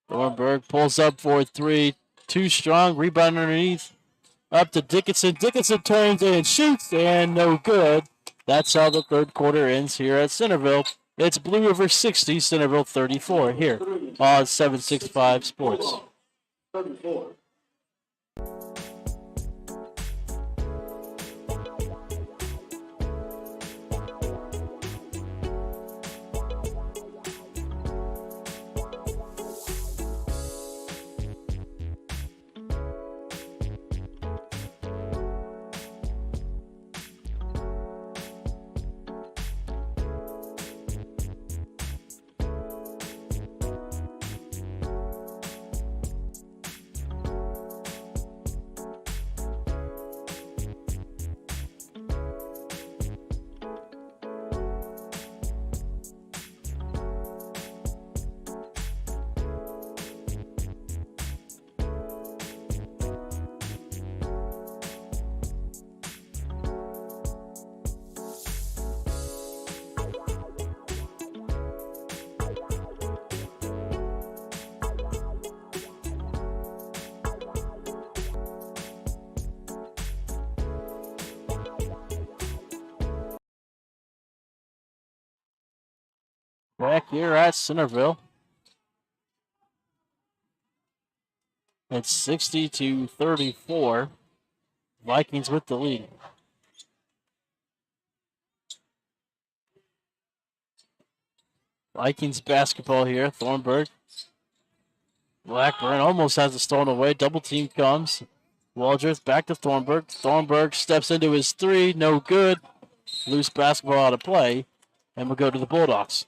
Thornburg pulls up for three. Too strong. Rebound underneath. Up to Dickinson. Dickinson turns and shoots, and no good. That's how the third quarter ends here at Centerville. It's Blue River 60, Centerville 34 here on 765 Sports. 34. Back here at Centerville. It's 60-34. Vikings with the lead. Vikings basketball here. Thornburg. Blackburn almost has it stolen away. Double team comes. Waldreth back to Thornburg. Thornburg steps into his three. No good. Loose basketball out of play. And we'll go to the Bulldogs.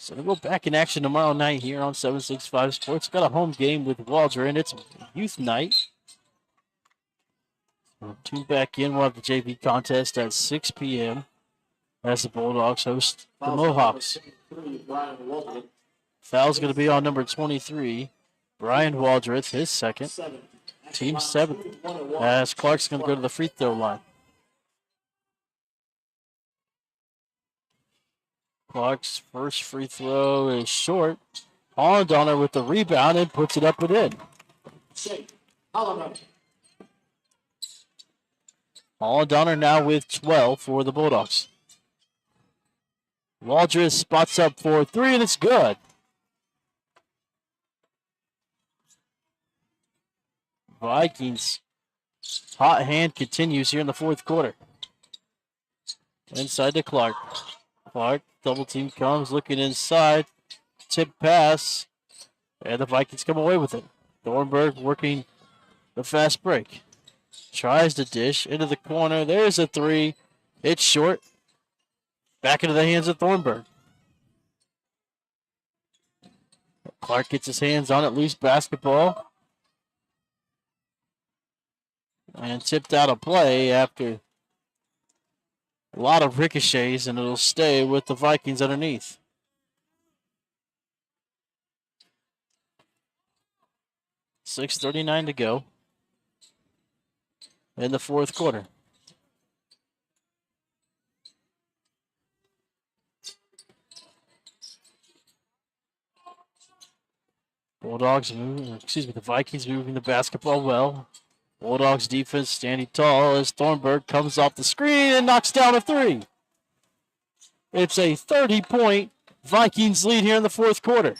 So we'll go back in action tomorrow night here on 765 Sports. Got a home game with Waldron. It's youth night. So 2 back in. We'll have the JV contest at 6 p.m. as the Bulldogs host the Mohawks. Foul's going to be on number 23, Brian Waldrith, his second. Team 7th, as Clark's going to go to the free throw line. Clark's first free throw is short. Hollendonner with the rebound and puts it up and in. Hollendonner now with 12 for the Bulldogs. Waldrith spots up for 3 and it's good. Vikings hot hand continues here in the fourth quarter. Inside to Clark. Clark, double team comes, looking inside. Tip pass. And the Vikings come away with it. Thornburg working the fast break. Tries to dish into the corner. There's a 3. It's short. Back into the hands of Thornburg. Clark gets his hands on it. Loose basketball. And tipped out of play after a lot of ricochets, and it'll stay with the Vikings underneath. .6:39 to go in the fourth quarter. The Vikings moving the basketball well. Bulldogs defense standing tall as Thornburg comes off the screen and knocks down a 3. It's a 30-point Vikings lead here in the fourth quarter.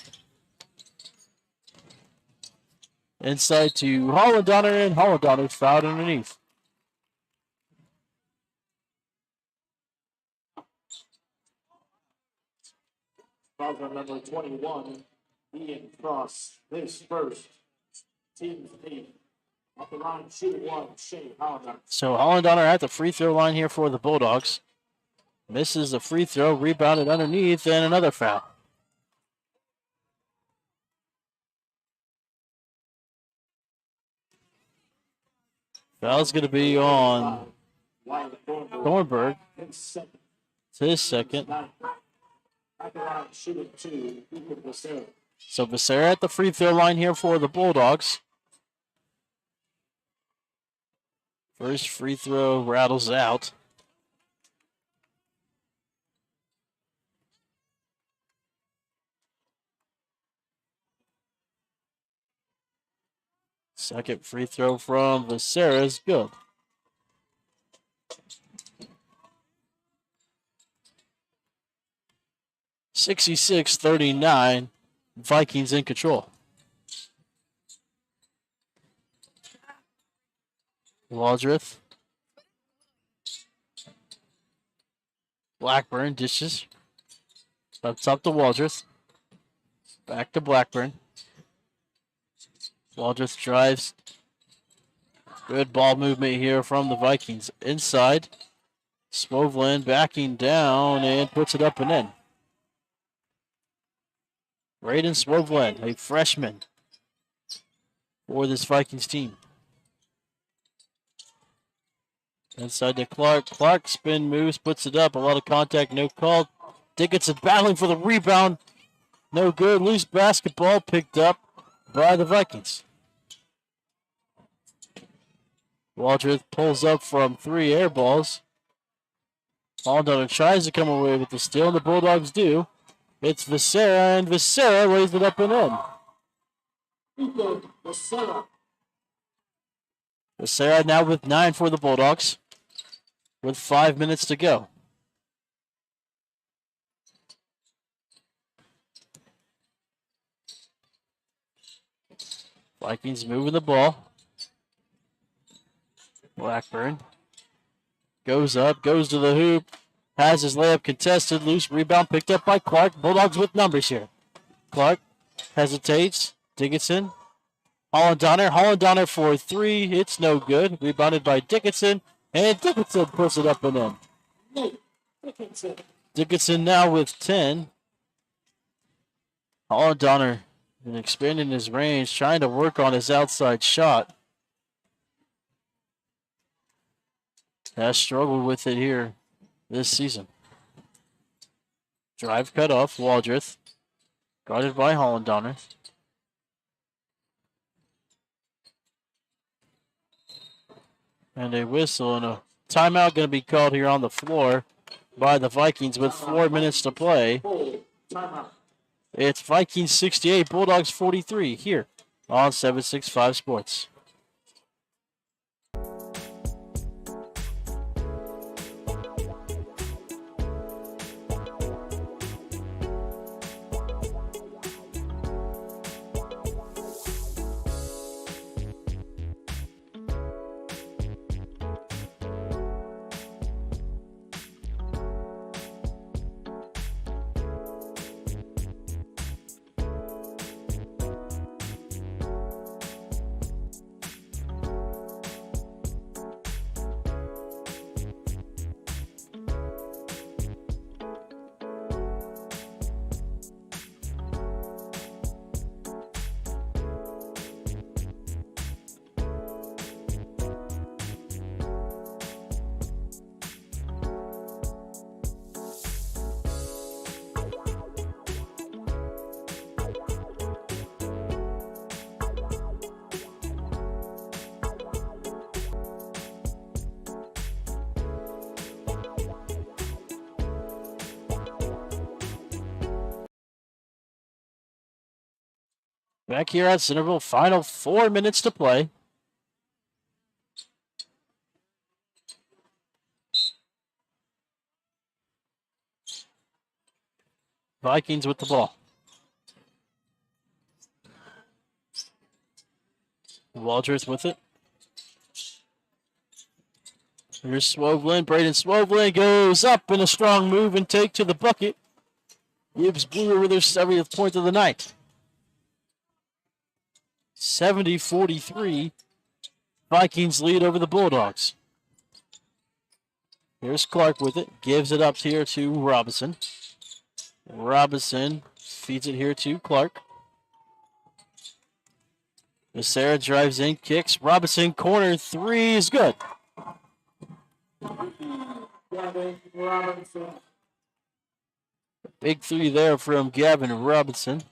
Inside to Hollendonner, and Hollendonner's fouled underneath. Foul on number 21, Ian Cross, his first, team's lead. At the line, shooting 1, Shane Hollendonner. So Hollendonner at the free throw line here for the Bulldogs. Misses the free throw, rebounded underneath, and another foul. Foul's going to be on Thornburg. It's his second. So Becerra at the free throw line here for the Bulldogs. First free throw rattles out. Second free throw from Becerra is good. .66-39, Vikings in control. Waldrith. Blackburn dishes. Up top to Waldrith. Back to Blackburn. Waldrith drives. Good ball movement here from the Vikings. Inside. Svovlin backing down and puts it up and in. Braden Svovlin, a freshman for this Vikings team. Inside to Clark. Clark spin moves, puts it up. A lot of contact, no call. Dickinson battling for the rebound. No good. Loose basketball picked up by the Vikings. Waldrith pulls up from 3 air balls. Hollendonner tries to come away with the steal, and the Bulldogs do. It's Becerra, and Becerra lays it up and in. Becerra now with 9 for the Bulldogs, with 5 minutes to go. Vikings moving the ball. Blackburn goes up, goes to the hoop, has his layup contested, loose rebound picked up by Clark. Bulldogs with numbers here. Clark hesitates. Dickinson. Hollendonner for 3. It's no good. Rebounded by Dickinson, and Dickinson puts it up and in. Dickinson now with 10. Holland Donner expanding his range, trying to work on his outside shot. Has struggled with it here this season. Drive cut off, Waldreth. Guarded by Holland Donner. And a whistle and a timeout going to be called here on the floor by the Vikings with 4 minutes to play. It's Vikings 68, Bulldogs 43 here on 765 Sports. Back here at Centerville, final 4 minutes to play. Vikings with the ball. Waldreth with it. Here's Swovelin. Braden Swovelin goes up in a strong move and take to the bucket. Gives Blue River their 70th point of the night. 70-43. Vikings lead over the Bulldogs. Here's Clark with it. Gives it up here to Robinson. Robinson feeds it here to Clark. Becerra drives in, kicks. Robinson, corner three is good. Big three there from Gavin Robinson.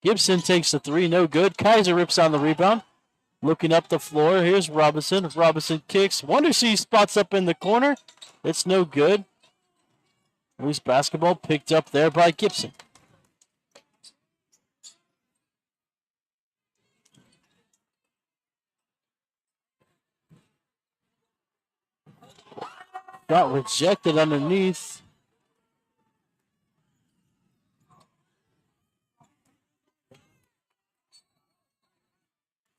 Gibson takes the three, no good. Kaiser rips on the rebound. Looking up the floor, here's Robinson. Robinson kicks. Wondersea spots up in the corner. It's no good. Loose basketball picked up there by Gibson. Got rejected underneath.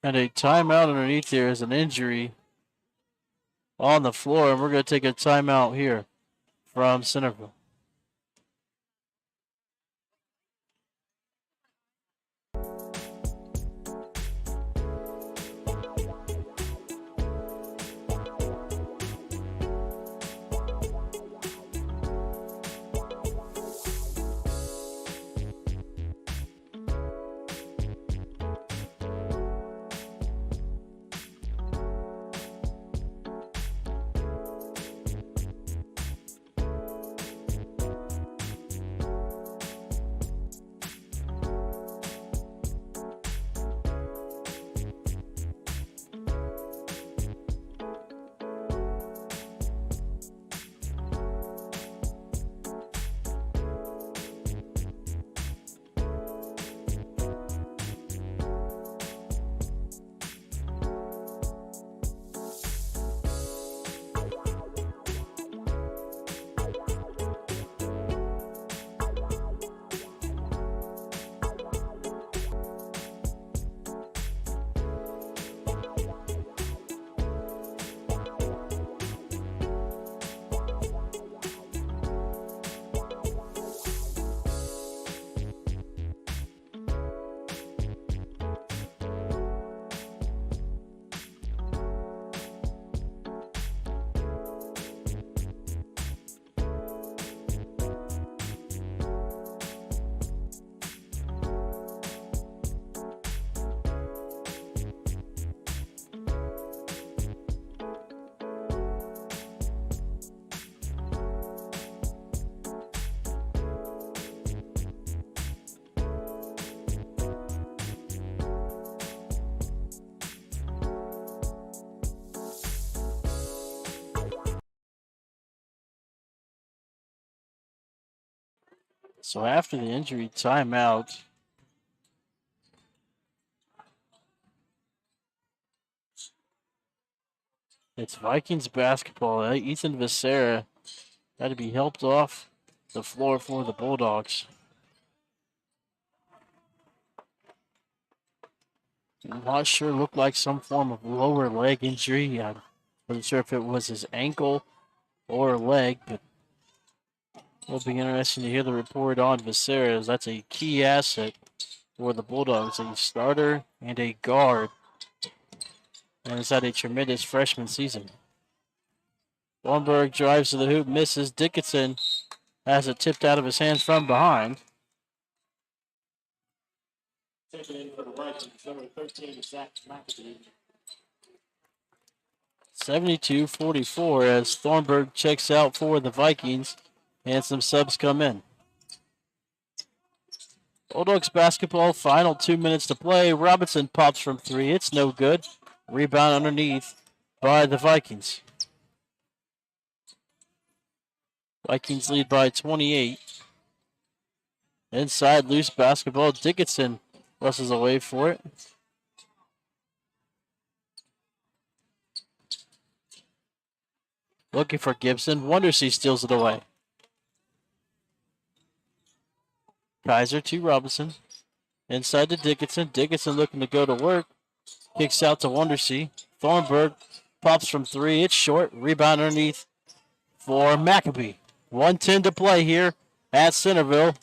And a timeout underneath here is an injury on the floor. And we're going to take a timeout here from Centerville. So after the injury timeout, it's Vikings basketball. Ethan Becerra had to be helped off the floor for the Bulldogs. I'm not sure, looked like some form of lower leg injury. I wasn't sure if it was his ankle or leg, but it'll be interesting to hear the report on Becerra, as that's a key asset for the Bulldogs, a starter and a guard, and has had a tremendous freshman season. Thornburg drives to the hoop, misses. Dickinson has it tipped out of his hands from behind. Taking in for the Vikings, number 13, Zach McAdoo. 72-44 as Thornburg checks out for the Vikings and some subs come in. Bulldogs basketball, final 2 minutes to play. Robinson pops from three. It's no good. Rebound underneath by the Vikings. Vikings lead by 28. Inside, loose basketball. Dickinson rushes away for it. Looking for Gibson. Wondersea steals it away. Kaiser to Robinson. Inside to Dickinson. Dickinson looking to go to work. Kicks out to Wondersea. Thornburg pops from three. It's short. Rebound underneath for McAbee. 1:10 to play here at Centerville.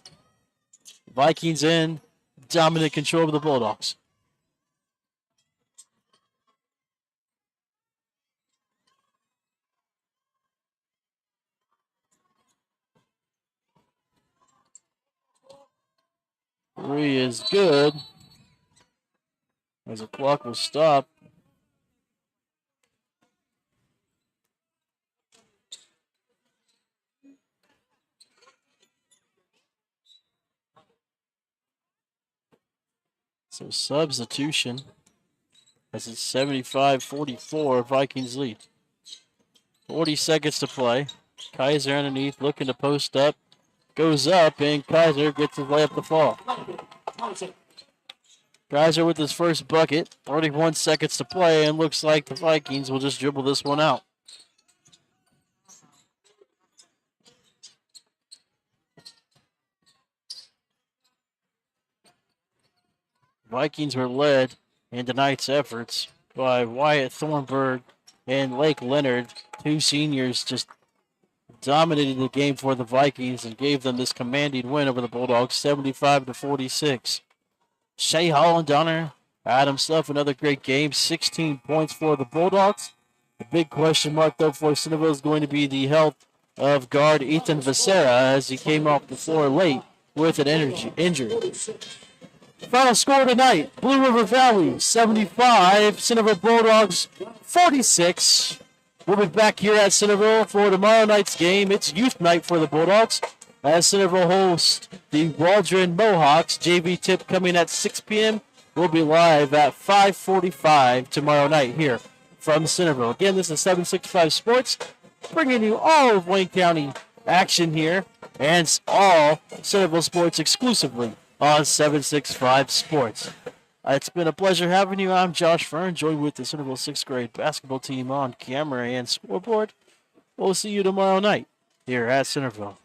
Vikings in dominant control of the Bulldogs. Three is good as the clock will stop. So substitution as it's 75-44, Vikings lead. 40 seconds to play. Kaiser underneath looking to post up. Goes up and Kaiser gets his layup to fall. Kaiser with his first bucket. 31 seconds to play and looks like the Vikings will just dribble this one out. Vikings were led in tonight's efforts by Wyatt Thornburg and Lake Leonard. Two seniors just dominated the game for the Vikings and gave them this commanding win over the Bulldogs, 75-46. Shea Hollendonner had himself another great game, 16 points for the Bulldogs. The big question mark, though, for Centerville is going to be the health of guard Ethan Becerra as he came off the floor late with an injury. Final score tonight, Blue River Valley 75, Centerville Bulldogs 46. We'll be back here at Centerville for tomorrow night's game. It's youth night for the Bulldogs as Centerville hosts the Waldron Mohawks. JV tip coming at 6 p.m. We'll be live at 5:45 tomorrow night here from Centerville. Again, this is 765 Sports, bringing you all of Wayne County action here and all Centerville sports exclusively on 765 Sports. It's been a pleasure having you. I'm Josh Fern, joined with the Centerville 6th grade basketball team on camera and scoreboard. We'll see you tomorrow night here at Centerville.